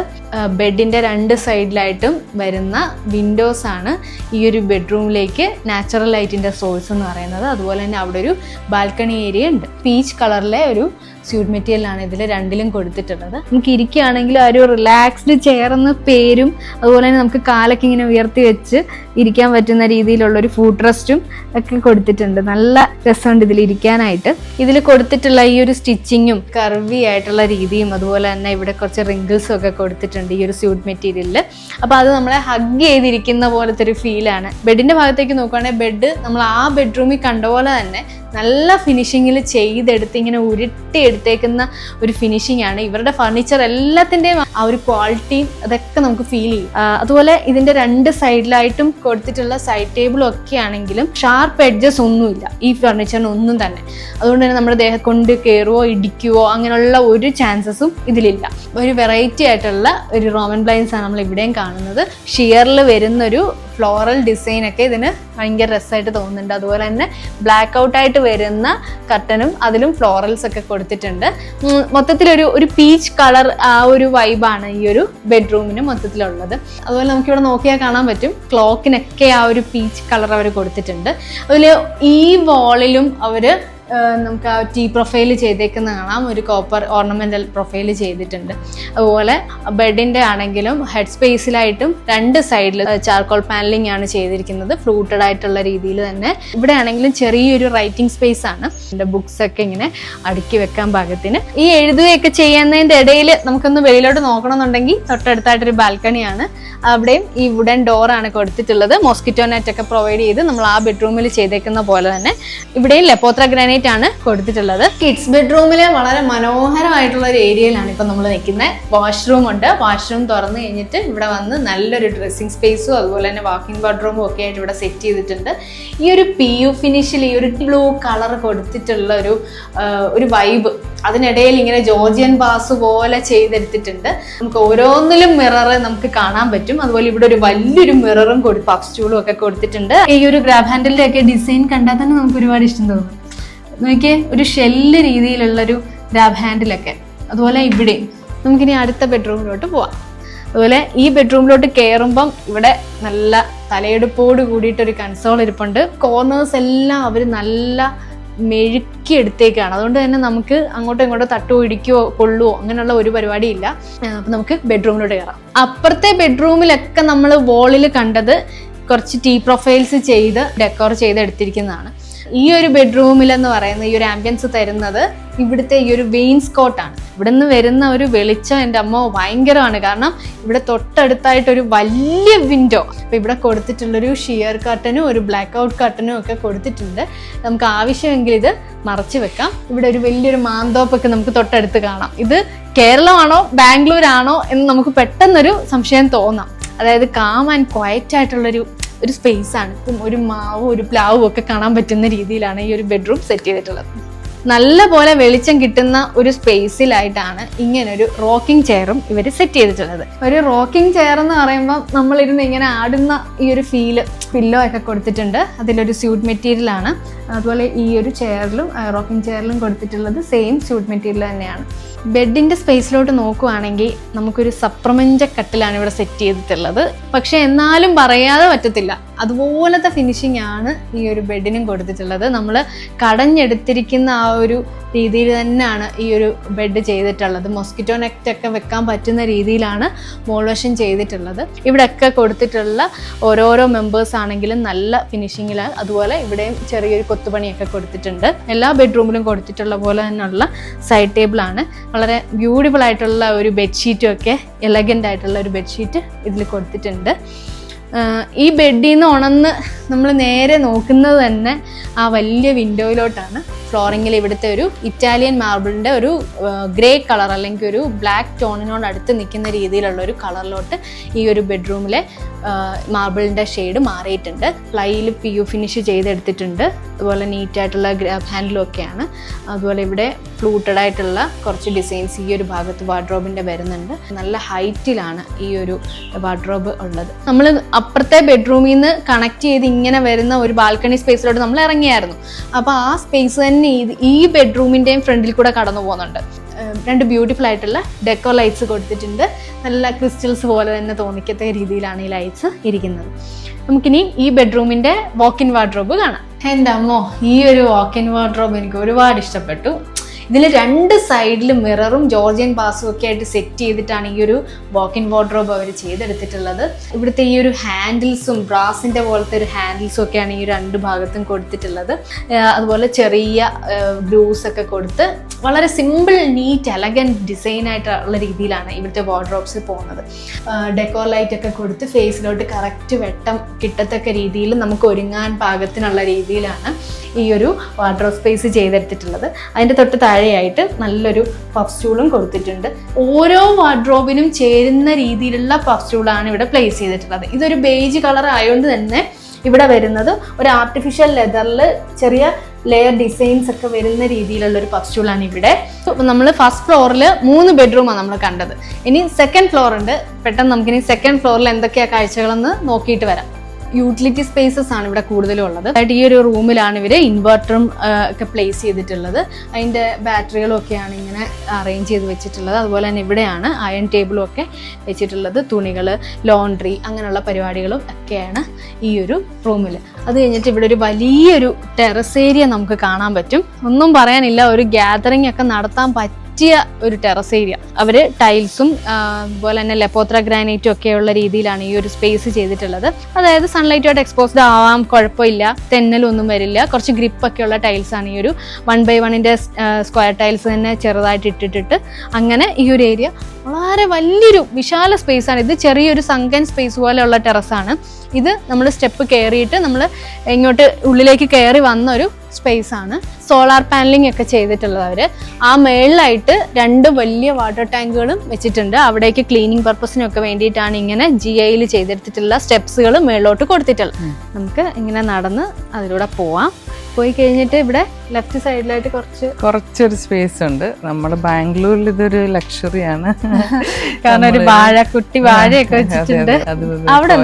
ബെഡിൻ്റെ രണ്ട് സൈഡിലായിട്ടും വരുന്ന വിൻഡോസ് ആണ് ഈ ഒരു ബെഡ്റൂമിലേക്ക് നാച്ചുറൽ ലൈറ്റിൻ്റെ സോഴ്സ് എന്ന് പറയുന്നത്. അതുപോലെ തന്നെ അവിടെ ഒരു ബാൽക്കണി ഏരിയ ഉണ്ട്. പീച്ച് കളറിലെ ഒരു സ്യൂട്ട് മെറ്റീരിയലാണ് ഇതിൽ രണ്ടിലും കൊടുത്തിട്ടുള്ളത്. നമുക്ക് ഇരിക്കുകയാണെങ്കിൽ ആ ഒരു റിലാക്സ്ഡ് ചെയർന്ന് പേരും അതുപോലെ തന്നെ നമുക്ക് കാലൊക്കെ ഇങ്ങനെ ഉയർത്തി വെച്ച് ഇരിക്കാൻ പറ്റുന്ന രീതിയിലുള്ളൊരു ഫുഡ് റെസ്റ്റും ഒക്കെ കൊടുത്തിട്ടുണ്ട്. നല്ല രസമുണ്ട് ഇതിൽ ഇരിക്കാനായിട്ട്. ഇതിൽ കൊടുത്തിട്ടുള്ള ഈ ഒരു സ്റ്റിച്ചിങ്ങും കർവി ആയിട്ടുള്ള രീതിയും അതുപോലെ തന്നെ ഇവിടെ കുറച്ച് റിങ്കിൾസും ഒക്കെ കൊടുത്തിട്ടുണ്ട് ഈ ഒരു സ്യൂട്ട് മെറ്റീരിയലിൽ. അപ്പോൾ അത് നമ്മളെ ഹഗ് ചെയ്തിരിക്കുന്ന പോലത്തെ ഒരു ഫീലാണ്. ബെഡിൻ്റെ ഭാഗത്തേക്ക് നോക്കുകയാണെങ്കിൽ ബെഡ് നമ്മൾ ആ ബെഡ്റൂമിൽ കണ്ട പോലെ തന്നെ നല്ല ഫിനിഷിങ്ങിൽ ചെയ്തെടുത്ത് ഇങ്ങനെ ഉരുട്ടിയെടുത്തേക്കുന്ന ഒരു ഫിനിഷിംഗ് ആണ്. ഇവരുടെ ഫർണിച്ചർ എല്ലാത്തിൻ്റെയും ആ ഒരു ക്വാളിറ്റിയും അതൊക്കെ നമുക്ക് ഫീൽ ചെയ്യും. അതുപോലെ ഇതിൻ്റെ രണ്ട് സൈഡിലായിട്ടും കൊടുത്തിട്ടുള്ള സൈഡ് ടേബിളും ഒക്കെ ആണെങ്കിലും ഷാർപ്പ് എഡ്ജസ് ഒന്നുമില്ല ഈ ഫർണിച്ചറിന് ഒന്നും തന്നെ. അതുകൊണ്ട് തന്നെ നമ്മുടെ ദേഹം കൊണ്ട് കയറുവോ ഇടിക്കുവോ അങ്ങനെയുള്ള ഒരു ചാൻസസും ഇതിലില്ല. ഒരു വെറൈറ്റി ആയിട്ടുള്ള ഒരു റോമൻ ബ്ലൈൻസ് ആണ് നമ്മൾ ഇവിടെയും കാണുന്നത്. ഷിയറിൽ വരുന്നൊരു ഫ്ലോറൽ ഡിസൈൻ ഒക്കെ ഇതിന് ഭയങ്കര രസമായിട്ട് തോന്നുന്നുണ്ട്. അതുപോലെ തന്നെ ബ്ലാക്ക് ഔട്ട് ആയിട്ട് വരുന്ന കർട്ടനും അതിലും ഫ്ലോറൽസ് ഒക്കെ കൊടുത്തിട്ടുണ്ട്. മൊത്തത്തിലൊരു പീച്ച് കളർ ആ ഒരു വൈബാണ് ഈ ഒരു ബെഡ്റൂമിന് മൊത്തത്തിലുള്ളത്. അതുപോലെ നമുക്കിവിടെ നോക്കിയാൽ കാണാൻ പറ്റും ക്ലോക്കിനൊക്കെ ആ ഒരു പീച്ച് കളർ അവർ കൊടുത്തിട്ടുണ്ട്. അതുപോലെ ഈ വാളിലും അവർ നമുക്ക് ആ ടീ പ്രൊഫൈൽ ചെയ്തേക്കുന്ന കാണാം, ഒരു കോപ്പർ ഓർണമെന്റൽ പ്രൊഫൈൽ ചെയ്തിട്ടുണ്ട്. അതുപോലെ ബെഡിന്റെ ആണെങ്കിലും ഹെഡ് സ്പേസിലായിട്ടും 2 സൈഡിൽ ചാർക്കോൾ പാനലിംഗ് ആണ് ചെയ്തിരിക്കുന്നത്, ഫ്ലൂട്ടഡ് ആയിട്ടുള്ള രീതിയിൽ തന്നെ. ഇവിടെ ആണെങ്കിലും ചെറിയൊരു റൈറ്റിംഗ് സ്പേസ് ആണ്, ബുക്സ് ഒക്കെ ഇങ്ങനെ അടുക്കി വെക്കാൻ പാകത്തിന്. ഈ എഴുതുകയൊക്കെ ചെയ്യുന്നതിന്റെ ഇടയിൽ നമുക്കൊന്ന് വെളിയിലോട്ട് നോക്കണമെന്നുണ്ടെങ്കിൽ തൊട്ടടുത്തായിട്ടൊരു ബാൽക്കണിയാണ്, അവിടെയും ഈ വുഡൻ ഡോറാണ് കൊടുത്തിട്ടുള്ളത്. മോസ്കിറ്റോ നെറ്റ് ഒക്കെ പ്രൊവൈഡ് ചെയ്ത് നമ്മൾ ആ ബെഡ്റൂമിൽ ചെയ്തേക്കുന്ന പോലെ തന്നെ ഇവിടെയും ലെപ്പോത്ര ഗ്രാനൈറ്റ് ആണ് കൊടുത്തിട്ടുള്ളത്. കിഡ്സ് ബെഡ്റൂമില് വളരെ മനോഹരമായിട്ടുള്ള ഒരു ഏരിയയിലാണ് ഇപ്പൊ നമ്മൾ നിൽക്കുന്നത്. വാഷ്റൂം ഉണ്ട്. വാഷ്റൂം തുറന്നു കഴിഞ്ഞിട്ട് ഇവിടെ വന്ന് നല്ലൊരു ഡ്രസ്സിംഗ് സ്പേസും അതുപോലെ തന്നെ വാക്കിംഗ് വാർഡ്റൂമും ഒക്കെ ആയിട്ട് ഇവിടെ സെറ്റ് ചെയ്തിട്ടുണ്ട്. ഈ ഒരു PU ഫിനിഷിൽ ഈ ഒരു ബ്ലൂ കളർ കൊടുത്തിട്ടുള്ള ഒരു വൈബ്, അതിനിടയിൽ ഇങ്ങനെ ജോർജിയൻ ബാസ് പോലെ ചെയ്തെടുത്തിട്ടുണ്ട്. നമുക്ക് ഓരോന്നിലും മിറർ നമുക്ക് കാണാൻ പറ്റും. അതുപോലെ ഇവിടെ ഒരു വലിയൊരു മിററും പഫ് സ്റ്റൂളും ഒക്കെ കൊടുത്തിട്ടുണ്ട്. ഈ ഒരു ഗ്രാബ് ഹാൻഡിലിന്റെ ഒക്കെ ഡിസൈൻ കണ്ടാൽ തന്നെ നമുക്ക് ഒരുപാട് ഇഷ്ടം തോന്നും. നോക്കിയേ, ഒരു ഷെല്ല് രീതിയിലുള്ളൊരു ഗ്രാബ് ഹാൻഡിലൊക്കെ. അതുപോലെ ഇവിടെയും നമുക്കിനി അടുത്ത ബെഡ്റൂമിലോട്ട് പോവാം. അതുപോലെ ഈ ബെഡ്റൂമിലോട്ട് കയറുമ്പം ഇവിടെ നല്ല തലയെടുപ്പോട് കൂടിയിട്ടൊരു കൺസോൾ ഇരിപ്പുണ്ട്. കോർണേഴ്സ് എല്ലാം അവർ നല്ല മെഴുക്കി എടുത്തേക്കാണ്. അതുകൊണ്ട് തന്നെ നമുക്ക് അങ്ങോട്ടും ഇങ്ങോട്ടോ തട്ടോ ഇടിക്കുകയോ കൊള്ളുവോ അങ്ങനെയുള്ള ഒരു പരിപാടിയില്ല. അപ്പം നമുക്ക് ബെഡ്റൂമിലോട്ട് കയറാം. അപ്പുറത്തെ ബെഡ്റൂമിലൊക്കെ നമ്മൾ വോളിൽ കണ്ടത് കുറച്ച് ടീ പ്രൊഫൈൽസ് ചെയ്ത് ഡെക്കോർ ചെയ്ത് എടുത്തിരിക്കുന്നതാണ്. ഈ ഒരു ബെഡ്റൂമിലെന്ന് പറയുന്ന ഈ ഒരു ആംബിയൻസ് തരുന്നത് ഇവിടുത്തെ ഈ ഒരു വെയിൻസ്കോട്ടാണ്. ഇവിടെ നിന്ന് വരുന്ന ഒരു വെളിച്ചം എൻ്റെ അമ്മ ഭയങ്കരമാണ്. കാരണം ഇവിടെ തൊട്ടടുത്തായിട്ടൊരു വലിയ വിൻഡോ. അപ്പം ഇവിടെ കൊടുത്തിട്ടുള്ളൊരു ഷിയർ കർട്ടനും ഒരു ബ്ലാക്ക് ഔട്ട് കർട്ടനും ഒക്കെ കൊടുത്തിട്ടുണ്ട്. നമുക്ക് ആവശ്യമെങ്കിൽ ഇത് മറച്ചു വെക്കാം. ഇവിടെ ഒരു വലിയൊരു മാന്തോപ്പൊക്കെ നമുക്ക് തൊട്ടടുത്ത് കാണാം. ഇത് കേരളമാണോ ബാംഗ്ലൂർ ആണോ എന്ന് നമുക്ക് പെട്ടെന്നൊരു സംശയം തോന്നാം. അതായത് കാം ആൻഡ് ക്വയറ്റ് ആയിട്ടുള്ളൊരു സ്പേസ് ആണ്. ഇപ്പം ഒരു മാവും ഒരു പ്ലാവും ഒക്കെ കാണാൻ പറ്റുന്ന രീതിയിലാണ് ഈ ഒരു ബെഡ്റൂം സെറ്റ് ചെയ്തിട്ടുള്ളത്. നല്ല പോലെ വെളിച്ചം കിട്ടുന്ന ഒരു സ്പേസിലായിട്ടാണ് ഇങ്ങനൊരു റോക്കിംഗ് ചെയറും ഇവർ സെറ്റ് ചെയ്തിട്ടുള്ളത്. ഒരു റോക്കിംഗ് ചെയർ എന്ന് പറയുമ്പോൾ നമ്മളിരുന്ന് ഇങ്ങനെ ആടുന്ന ഈ ഒരു ഫീല്, പില്ലോ ഒക്കെ കൊടുത്തിട്ടുണ്ട്. അതിലൊരു സ്യൂട്ട് മെറ്റീരിയൽ ആണ്. അതുപോലെ ഈ ഒരു ചെയറിലും റോക്കിംഗ് ചെയറിലും കൊടുത്തിട്ടുള്ളത് സെയിം സ്യൂട്ട് മെറ്റീരിയൽ തന്നെയാണ്. ബെഡിന്റെ സ്പേസിലോട്ട് നോക്കുവാണെങ്കിൽ നമുക്കൊരു സപ്രമഞ്ച കട്ടിലാണ് ഇവിടെ സെറ്റ് ചെയ്തിട്ടുള്ളത്. പക്ഷെ എന്നാലും പറയാതെ പറ്റത്തില്ല, അതുപോലത്തെ ഫിനിഷിംഗ് ആണ് ഈ ഒരു ബെഡിനും കൊടുത്തിട്ടുള്ളത്. നമ്മൾ കടഞ്ഞെടുത്തിരിക്കുന്ന ആ ഒരു രീതിയിൽ തന്നെയാണ് ഈ ഒരു ബെഡ് ചെയ്തിട്ടുള്ളത്. മോസ്കിറ്റോ നെറ്റ് ഒക്കെ വെക്കാൻ പറ്റുന്ന രീതിയിലാണ് മോൾവശം ചെയ്തിട്ടുള്ളത്. ഇവിടെയൊക്കെ കൊടുത്തിട്ടുള്ള ഓരോരോ മെമ്പേഴ്സ് ആണെങ്കിലും നല്ല ഫിനിഷിങ്ങിലാണ്. അതുപോലെ ഇവിടെയും ചെറിയൊരു കൊത്തുപണിയൊക്കെ കൊടുത്തിട്ടുണ്ട്. എല്ലാ ബെഡ്റൂമിലും കൊടുത്തിട്ടുള്ള പോലെ തന്നെയുള്ള സൈഡ് ടേബിളാണ്. വളരെ ബ്യൂട്ടിഫുൾ ആയിട്ടുള്ള ഒരു ബെഡ്ഷീറ്റും ഒക്കെ എലഗൻ്റ് ആയിട്ടുള്ള ഒരു ബെഡ്ഷീറ്റ് ഇതിൽ കൊടുത്തിട്ടുണ്ട്. ഈ ബെഡിൽ നിന്ന് ഉണർന്ന് നമ്മൾ നേരെ നോക്കുന്നത് തന്നെ ആ വലിയ വിൻഡോയിലോട്ടാണ്. ഫ്ലോറിങ്ങിൽ ഇവിടുത്തെ ഒരു ഇറ്റാലിയൻ മാർബിളിൻ്റെ ഒരു ഗ്രേ കളർ അല്ലെങ്കിൽ ഒരു ബ്ലാക്ക് ടോണിനോട് അടുത്ത് നിൽക്കുന്ന രീതിയിലുള്ള ഒരു കളറിലോട്ട് ഈ ഒരു ബെഡ്റൂമിലെ മാർബിളിൻ്റെ ഷെയ്ഡ് മാറിയിട്ടുണ്ട്. പ്ലൈയിൽ PU ഫിനിഷ് ചെയ്തെടുത്തിട്ടുണ്ട്. അതുപോലെ നീറ്റായിട്ടുള്ള ഗ്രാബ് ഹാൻഡിലും ഒക്കെയാണ്. അതുപോലെ ഇവിടെ ഫ്ലൂട്ടഡ് ആയിട്ടുള്ള കുറച്ച് ഡിസൈൻസ് ഈ ഒരു ഭാഗത്ത് വാർഡ്രോബിൻ്റെ വരുന്നുണ്ട്. നല്ല ഹൈറ്റിലാണ് ഈ ഒരു വാർഡ്രോബ് ഉള്ളത്. നമ്മൾ അപ്പുറത്തെ ബെഡ്റൂമിൽ നിന്ന് കണക്ട് ചെയ്ത് ഇങ്ങനെ വരുന്ന ഒരു ബാൽക്കണി സ്പേസിലോട്ട് നമ്മൾ ഇറങ്ങിയായിരുന്നു. അപ്പോൾ ആ സ്പേസ് തന്നെ ഈ ബെഡ്റൂമിൻ്റെയും ഫ്രണ്ടിൽ കൂടെ കടന്നു പോകുന്നുണ്ട്. 2 ബ്യൂട്ടിഫുൾ ആയിട്ടുള്ള ഡെക്കോ ലൈറ്റ്സ് കൊടുത്തിട്ടുണ്ട്. നല്ല ക്രിസ്റ്റൽസ് പോലെ തന്നെ തോന്നിക്കത്തക്ക രീതിയിലാണ് ഈ ലൈറ്റ്സ് ഇരിക്കുന്നത്. നമുക്കിനി ഈ ബെഡ്റൂമിൻ്റെ വാക്ക് ഇൻ വാർഡ്രോബ് കാണാം. എൻ്റെ അമ്മോ, ഈ ഒരു വാക്ക് ഇൻ വാർഡ്രോബ് എനിക്ക് ഒരുപാട് ഇഷ്ടപ്പെട്ടു. ഇതിൽ 2 സൈഡിലും മിററും ജോർജിയൻ ബാസും ഒക്കെ ആയിട്ട് സെറ്റ് ചെയ്തിട്ടാണ് ഈ ഒരു വാക്ക് ഇൻ വാർഡ്രോബ് അവർ ചെയ്തെടുത്തിട്ടുള്ളത്. ഇവിടുത്തെ ഈ ഒരു ഹാൻഡിൽസും ബ്രാസിൻ്റെ പോലത്തെ ഒരു ഹാൻഡിൽസും ഒക്കെയാണ് ഈ 2 ഭാഗത്തും കൊടുത്തിട്ടുള്ളത്. അതുപോലെ ചെറിയ ഗ്ലൂസ് ഒക്കെ കൊടുത്ത് വളരെ സിമ്പിൾ നീറ്റ് എലഗൻറ്റ് ഡിസൈൻ ആയിട്ടുള്ള രീതിയിലാണ് ഇവിടുത്തെ വാർഡ്രോബ്സ് പോകുന്നത്. ഡെക്കോർ ലൈറ്റ് ഒക്കെ കൊടുത്ത് ഫേസിലോട്ട് കറക്റ്റ് വെട്ടം കിട്ടത്തക്ക രീതിയിൽ നമുക്ക് ഒരുങ്ങാൻ പാകത്തിനുള്ള രീതിയിലാണ് ഈ ഒരു വാർഡ്രോബ് സ്പേസ് ചെയ്തെടുത്തിട്ടുള്ളത്. അതിൻ്റെ തൊട്ട് താഴെയായിട്ട് നല്ലൊരു പഫ് സ്റ്റൂളും കൊടുത്തിട്ടുണ്ട്. ഓരോ വാർഡ്രോബിനും ചേരുന്ന രീതിയിലുള്ള പഫ് സ്റ്റൂളാണ് ഇവിടെ പ്ലേസ് ചെയ്തിട്ടുള്ളത്. ഇതൊരു ബേജ് കളർ ആയതുകൊണ്ട് തന്നെ ഇവിടെ വരുന്നത് ഒരു ആർട്ടിഫിഷ്യൽ ലെതറിൽ ചെറിയ ലെയർ ഡിസൈൻസ് ഒക്കെ വരുന്ന രീതിയിലുള്ള ഒരു പഫ് സ്റ്റൂളാണ് ഇവിടെ. നമ്മൾ ഫസ്റ്റ് ഫ്ലോറിൽ 3 ബെഡ്റൂമാണ് നമ്മൾ കണ്ടത്. ഇനി സെക്കൻഡ് ഫ്ലോർ ഉണ്ട്. പെട്ടെന്ന് നമുക്കിനി സെക്കൻഡ് ഫ്ലോറിൽ എന്തൊക്കെയാണ് കാഴ്ചകളെന്ന് നോക്കിയിട്ട് വരാം. യൂട്ടിലിറ്റി സ്പേസസ് ആണ് ഇവിടെ കൂടുതലും ഉള്ളത്. ഈ ഒരു റൂമിലാണ് ഇവർ ഇൻവെർട്ടറും ഒക്കെ പ്ലേസ് ചെയ്തിട്ടുള്ളത്. അതിൻ്റെ ബാറ്ററികളും ഒക്കെയാണ് ഇങ്ങനെ അറേഞ്ച് ചെയ്ത് വെച്ചിട്ടുള്ളത്. അതുപോലെ തന്നെ ഇവിടെയാണ് അയൺ ടേബിളും ഒക്കെ വെച്ചിട്ടുള്ളത്. തുണികൾ, ലോണ്ട്രി അങ്ങനെയുള്ള പരിപാടികളും ഒക്കെയാണ് ഈ ഒരു റൂമിൽ. അത് കഴിഞ്ഞിട്ട് ഇവിടെ ഒരു വലിയൊരു ടെറസ് ഏരിയ നമുക്ക് കാണാൻ പറ്റും. ഒന്നും പറയാനില്ല, ഒരു ഗ്യാതറിംഗ് ഒക്കെ നടത്താൻ പറ്റിയ ഒരു ടെറസ് ഏരിയ. അവർ ടൈൽസും അതുപോലെ തന്നെ ലെപ്പോത്ര ഗ്രാനൈറ്റും ഒക്കെയുള്ള രീതിയിലാണ് ഈ ഒരു സ്പേസ് ചെയ്തിട്ടുള്ളത്. അതായത് സൺലൈറ്റുമായിട്ട് എക്സ്പോസ്ഡ് ആവാം, കുഴപ്പമില്ല, തെന്നലൊന്നും വരില്ല. കുറച്ച് ഗ്രിപ്പൊക്കെ ഉള്ള ടൈൽസാണ്. ഈ ഒരു 1x1 സ്ക്വയർ ടൈൽസ് തന്നെ ചെറുതായിട്ട് ഇട്ടിട്ട് അങ്ങനെ ഈ ഒരു ഏരിയ വളരെ വലിയൊരു വിശാല സ്പേസ് ആണ്. ഇത് ചെറിയൊരു സങ്കൻ സ്പേസ് പോലെയുള്ള ടെറസാണ്. ഇത് നമ്മൾ സ്റ്റെപ്പ് കയറിയിട്ട് നമ്മൾ ഇങ്ങോട്ട് ഉള്ളിലേക്ക് കയറി വന്ന ഒരു സ്പേസ് ആണ്. സോളാർ പാനലിംഗ് ഒക്കെ ചെയ്തിട്ടുള്ളത് അവർ. ആ മേളിലായിട്ട് 2 വലിയ വാട്ടർ ടാങ്കുകളും വെച്ചിട്ടുണ്ട്. അവിടേക്ക് ക്ലീനിങ് പർപ്പസിനൊക്കെ വേണ്ടിയിട്ടാണ് ഇങ്ങനെ GIയിൽ ചെയ്തെടുത്തിട്ടുള്ള സ്റ്റെപ്സുകൾ മേളിലോട്ട് കൊടുത്തിട്ടുള്ളത്. നമുക്ക് ഇങ്ങനെ നടന്ന് അതിലൂടെ പോവാം. പോയി കഴിഞ്ഞിട്ട് ഇവിടെ ലെഫ്റ്റ് സൈഡിലായിട്ട് കുറച്ചൊരു സ്പേസ് ഉണ്ട്. നമ്മുടെ ബാംഗ്ലൂരിൽ ഇതൊരു ലക്ഷറിയാണ്. കാരണം ഒരു കുട്ടി വാഴയൊക്കെ വെച്ചിട്ടുണ്ട്. അവിടെ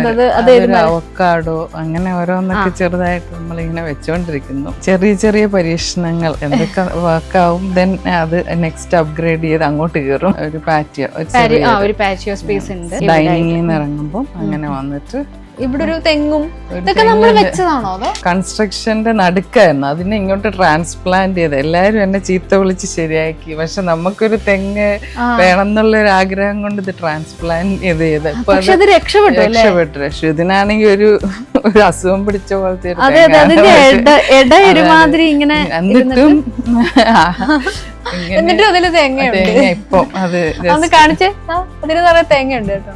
അവക്കാഡോ അങ്ങനെ ഓരോന്നൊക്കെ ചെറുതായിട്ട് നമ്മളിങ്ങനെ വെച്ചോണ്ടിരിക്കുന്നു. ചെറിയ ചെറിയ പരീക്ഷണങ്ങൾ എന്തൊക്കെ വർക്കാവും. ദെൻ അത് നെക്സ്റ്റ് അപ്ഗ്രേഡ് ചെയ്ത് അങ്ങോട്ട് കയറും. ഒരു പാറ്റിയോ സ്പേസ് ഉണ്ട്. ഡൈനിങ്ങിൽ നിന്ന് ഇറങ്ങുമ്പോൾ അങ്ങനെ വന്നിട്ട് ഇവിടെ ഒരു തെങ്ങും ഇതൊക്കെ നമ്മൾ വെച്ചതാണോ അതോ കൺസ്ട്രക്ഷന്റെ നടുക്കായിരുന്നു. അതിനെ ഇങ്ങോട്ട് ട്രാൻസ്പ്ലാന്റ് ചെയ്ത് എല്ലാരും എന്നെ ചീത്ത വിളിച്ച് ശരിയാക്കി. പക്ഷെ നമുക്കൊരു തെങ്ങ് വേണം എന്നുള്ളൊരു ആഗ്രഹം കൊണ്ട് ഇത് ട്രാൻസ്പ്ലാന്റ് ചെയ്ത് രക്ഷപ്പെട്ടു. ഇതിനാണെങ്കിൽ ഒരു അസുഖം പിടിച്ച പോലത്തെ എന്നിട്ടും അതില് തേങ്ങയുണ്ട്. ഇപ്പം അത് കാണിച്ചേ, അതിന് നിറയെ തേങ്ങയുണ്ട് കേട്ടോ.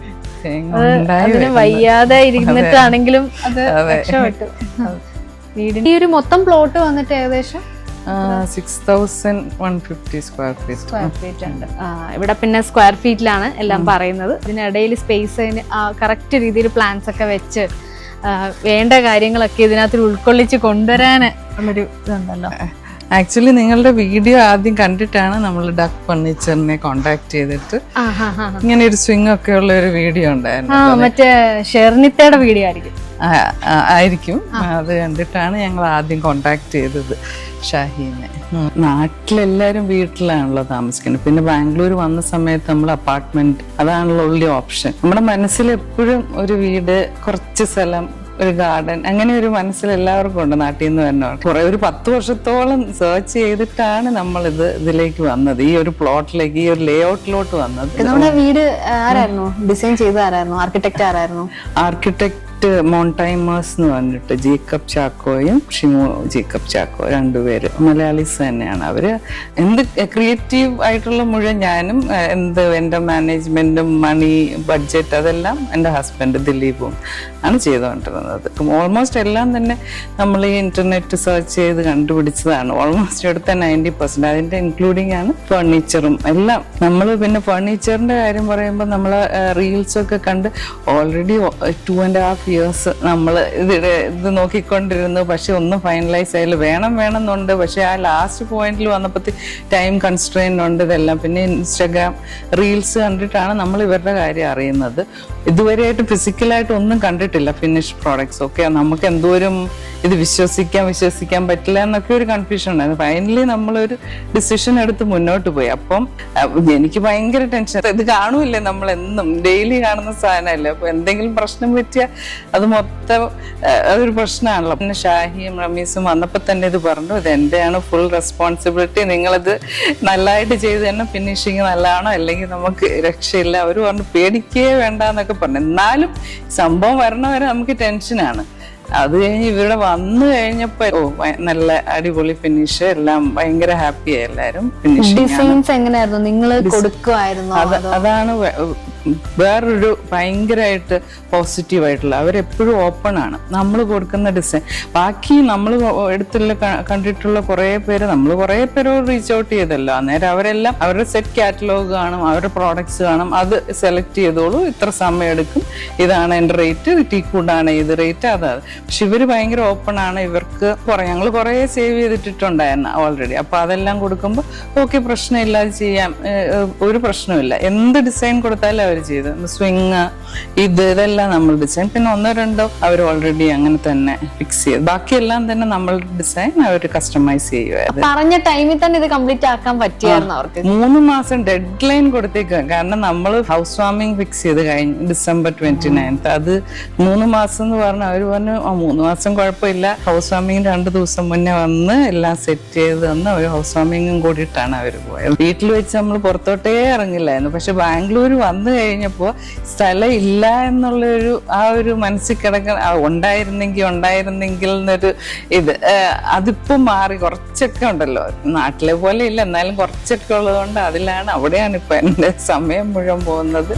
അതിന് വയ്യാതെ ഇരുന്നിട്ടാണെങ്കിലും അത് രക്ഷപ്പെട്ടു. വീടിന്റെ ഈ ഒരു മൊത്തം പ്ലോട്ട് വന്നിട്ട് ഏകദേശം 6150 സ്ക്വയർ ഫീറ്റ് ഉണ്ട്. ഇവിടെ പിന്നെ സ്ക്വയർ ഫീറ്റിലാണ് എല്ലാം പറയുന്നത്. ഇതിനിടയിൽ സ്പേസ് കറക്റ്റ് രീതിയിൽ പ്ലാൻസ് ഒക്കെ വെച്ച് വേണ്ട കാര്യങ്ങളൊക്കെ ഇതിനകത്ത് ഉൾക്കൊള്ളിച്ച് കൊണ്ടുവരാൻ ഉള്ളൊരു ഇതുണ്ടല്ലോ. ആക്ച്വലി നിങ്ങളുടെ വീഡിയോ ആദ്യം കണ്ടിട്ടാണ് നമ്മൾ ഡക്ക് ഫർണിച്ചറിനെ കോണ്ടാക്ട് ചെയ്തിട്ട് ഇങ്ങനെ ഒരു സ്വിംഗ് ഒക്കെ ഉള്ള ഒരു വീഡിയോ ഉണ്ടായിരുന്നു. മറ്റേ ഷെർണിത്തയുടെ വീഡിയോ ആയിരിക്കും. അത് കണ്ടിട്ടാണ് ഞങ്ങൾ ആദ്യം കോണ്ടാക്ട് ചെയ്തത് ഷാഹീനെ. നാട്ടിലെല്ലാരും വീട്ടിലാണല്ലോ താമസിക്കുന്നത്. പിന്നെ ബാംഗ്ലൂർ വന്ന സമയത്ത് നമ്മൾ അപ്പാർട്ട്മെന്റ്, അതാണല്ലോ ഉള്ള ഓപ്ഷൻ. നമ്മുടെ മനസ്സിൽ എപ്പോഴും ഒരു വീട്, കുറച്ച് സ്ഥലം, ഒരു ഗാർഡൻ, അങ്ങനെ ഒരു മനസ്സിൽ എല്ലാവർക്കും ഉണ്ട് നാട്ടിൽ നിന്ന് തന്നെ. കുറെ ഒരു 10 വർഷത്തോളം സെർച്ച് ചെയ്തിട്ടാണ് നമ്മൾ ഇതിലേക്ക് വന്നത്, ഈ ഒരു പ്ലോട്ടിലേക്ക്, ഈ ഒരു ലേഔട്ടിലോട്ട് വന്നത്. നമ്മുടെ വീട് ആരായിരുന്നു ഡിസൈൻ ചെയ്ത? ആരായിരുന്നു ആർക്കിടെക്ട്? ആരായിരുന്നു ആർക്കിടെക്ട്? മോണ്ടൈമേഴ്സ് എന്ന് പറഞ്ഞിട്ട് ജേക്കബ് ചാക്കോയും ഷിമു ജേക്കബ് ചാക്കോ, 2 പേര് മലയാളീസ് തന്നെയാണ്. അവര് എന്ത് ക്രിയേറ്റീവ് ആയിട്ടുള്ള മുഴുവൻ ഞാനും, എൻ്റെ മാനേജ്മെന്റും മണി ബഡ്ജറ്റ് അതെല്ലാം എൻ്റെ ഹസ്ബൻഡ് ദിലീപും ആണ് ചെയ്തുകൊണ്ടിരുന്നത്. ഓൾമോസ്റ്റ് എല്ലാം തന്നെ നമ്മൾ ഈ ഇന്റർനെറ്റ് സെർച്ച് ചെയ്ത് കണ്ടുപിടിച്ചതാണ്. ഓൾമോസ്റ്റ് എടുത്ത 90%. അതിന്റെ ഇൻക്ലൂഡിങ് ആണ് ഫർണിച്ചറും എല്ലാം. നമ്മൾ പിന്നെ ഫർണിച്ചറിന്റെ കാര്യം പറയുമ്പോൾ നമ്മൾ റീൽസ് ഒക്കെ കണ്ട് ഓൾറെഡി 2.5 years നമ്മൾ ഇത് നോക്കിക്കൊണ്ടിരുന്നു. പക്ഷെ ഒന്നും ഫൈനലൈസ് ആയില്ല. വേണമെന്നുണ്ട്. പക്ഷെ ആ ലാസ്റ്റ് പോയിന്റിൽ വന്നപ്പോൾ ടൈം കൺസ്ട്രെയിൻ ഉണ്ട്. ഇതെല്ലാം പിന്നെ ഇൻസ്റ്റാഗ്രാം റീൽസ് കണ്ടിട്ടാണ് നമ്മൾ ഇവരുടെ കാര്യം അറിയുന്നത്. ഇതുവരെയായിട്ട് ഫിസിക്കലായിട്ട് ഒന്നും കണ്ടിട്ടില്ല ഫിനിഷ് പ്രോഡക്ട്സ് ഒക്കെ. നമുക്ക് എന്തോരം ഇത് വിശ്വസിക്കാൻ പറ്റില്ല എന്നൊക്കെ ഒരു കൺഫ്യൂഷൻ ഉണ്ടായിരുന്നു. ഫൈനലി നമ്മളൊരു ഡിസിഷൻ എടുത്ത് മുന്നോട്ട് പോയി. അപ്പം എനിക്ക് ഭയങ്കര ടെൻഷൻ. ഇത് കാണൂല്ലേ, നമ്മൾ എന്നും ഡെയിലി കാണുന്ന സാധനമല്ലേ. അപ്പൊ എന്തെങ്കിലും പ്രശ്നം പറ്റിയാൽ അത് മൊത്തം അതൊരു പ്രശ്നമാണല്ലോ. പിന്നെ ഷാഹിയും റമീസും വന്നപ്പോൾ തന്നെ ഇത് പറഞ്ഞു, ഇത് എന്റെയാണ് ഫുൾ റെസ്പോൺസിബിലിറ്റി, നിങ്ങളിത് നല്ലതായിട്ട് ചെയ്ത് തന്നെ ഫിനിഷിങ് നല്ലതാണോ, അല്ലെങ്കിൽ നമുക്ക് രക്ഷയില്ല. അവർ പറഞ്ഞു പേടിക്കേ വേണ്ട എന്നൊക്കെ പറഞ്ഞു. എന്നാലും സംഭവം വരണവരെ നമുക്ക് ടെൻഷനാണ്. അത് കഴിഞ്ഞ് ഇവരുടെ വന്നു കഴിഞ്ഞപ്പോ നല്ല അടിപൊളി ഫിനിഷ്, എല്ലാം ഭയങ്കര ഹാപ്പിയായി എല്ലാരും. അതാണ് വേറൊരു ഭയങ്കരമായിട്ട് പോസിറ്റീവായിട്ടുള്ള. അവരെപ്പോഴും ഓപ്പൺ ആണ് നമ്മൾ കൊടുക്കുന്ന ഡിസൈൻ. ബാക്കി നമ്മൾ കണ്ടിട്ടുള്ള കുറേ പേര് റീച്ച് ഔട്ട് ചെയ്തല്ലോ. അന്നേരം അവരെല്ലാം അവരുടെ സെറ്റ് കാറ്റലോഗ് കാണും, അവരുടെ പ്രോഡക്ട്സ് കാണും, അത് സെലക്ട് ചെയ്തോളൂ, ഇത്ര സമയം എടുക്കും, ഇതാണ് എൻ്റെ റേറ്റ്, ടീക്കൂടാണ് ഇത് റേറ്റ്, അതാണ്. പക്ഷെ ഇവര് ഭയങ്കര ഓപ്പൺ ആണ്. ഇവർക്ക് ഞങ്ങൾ കുറേ സേവ് ചെയ്തിട്ടുണ്ടായിരുന്നു ഓൾറെഡി. അപ്പൊ അതെല്ലാം കൊടുക്കുമ്പോൾ ഓക്കെ, പ്രശ്നമില്ലാതെ ചെയ്യാം, ഒരു പ്രശ്നമില്ല. എന്ത് ഡിസൈൻ കൊടുത്താലും അവർ അവർ ചെയ്തത്. സ്വിങ് ഇതെല്ലാം നമ്മൾ ഡിസൈൻ, പിന്നെ 1-2 അവർ ഓൾറെഡി അങ്ങനെ തന്നെ ഫിക്സ് ചെയ്ത്, ബാക്കിയെല്ലാം തന്നെ നമ്മളുടെ ഡിസൈൻ അവർ കസ്റ്റമൈസ് ചെയ്യുമായിരുന്നു. പറഞ്ഞ ടൈമിൽ തന്നെ ഇത് കംപ്ലീറ്റ് ആക്കാൻ പറ്റിയായിരുന്നു അവർക്ക്? 3 മാസം ഡെഡ് ലൈൻ കൊടുത്തേക്കുക. കാരണം നമ്മൾ ഹൗസ് വാമിംഗ് ഫിക്സ് ചെയ്ത് കഴിഞ്ഞു December 29th. അത് 3 മാസം എന്ന് പറഞ്ഞാൽ അവർ പറഞ്ഞു 3 മാസം കുഴപ്പമില്ല, ഹൗസ് വാമിംഗ് 2 ദിവസം മുന്നേ വന്ന് എല്ലാം സെറ്റ് ചെയ്ത് തന്ന് അവർ ഹൗസ് വാമിംഗും കൂടിയിട്ടാണ് അവർ പോയത്. വീട്ടിൽ വെച്ച് നമ്മൾ പുറത്തോട്ടേ ഇറങ്ങില്ലായിരുന്നു. പക്ഷെ ബാംഗ്ലൂർ വന്നു കഴിഞ്ഞപ്പോൾ സ്ഥലം ഇല്ല എന്നുള്ളൊരു ആ ഒരു മനസ്സിൽ കിടക്കുന്ന ഉണ്ടായിരുന്നെങ്കിൽ എന്നൊരു ഇത് അതിപ്പം മാറി. കുറച്ചൊക്കെ ഉണ്ടല്ലോ, നാട്ടിലെ പോലെ ഇല്ല, എന്നാലും കുറച്ചൊക്കെ ഉള്ളതുകൊണ്ട് അവിടെയാണ് ഇപ്പൊ എൻ്റെ സമയം മുഴുവൻ പോകുന്നത്.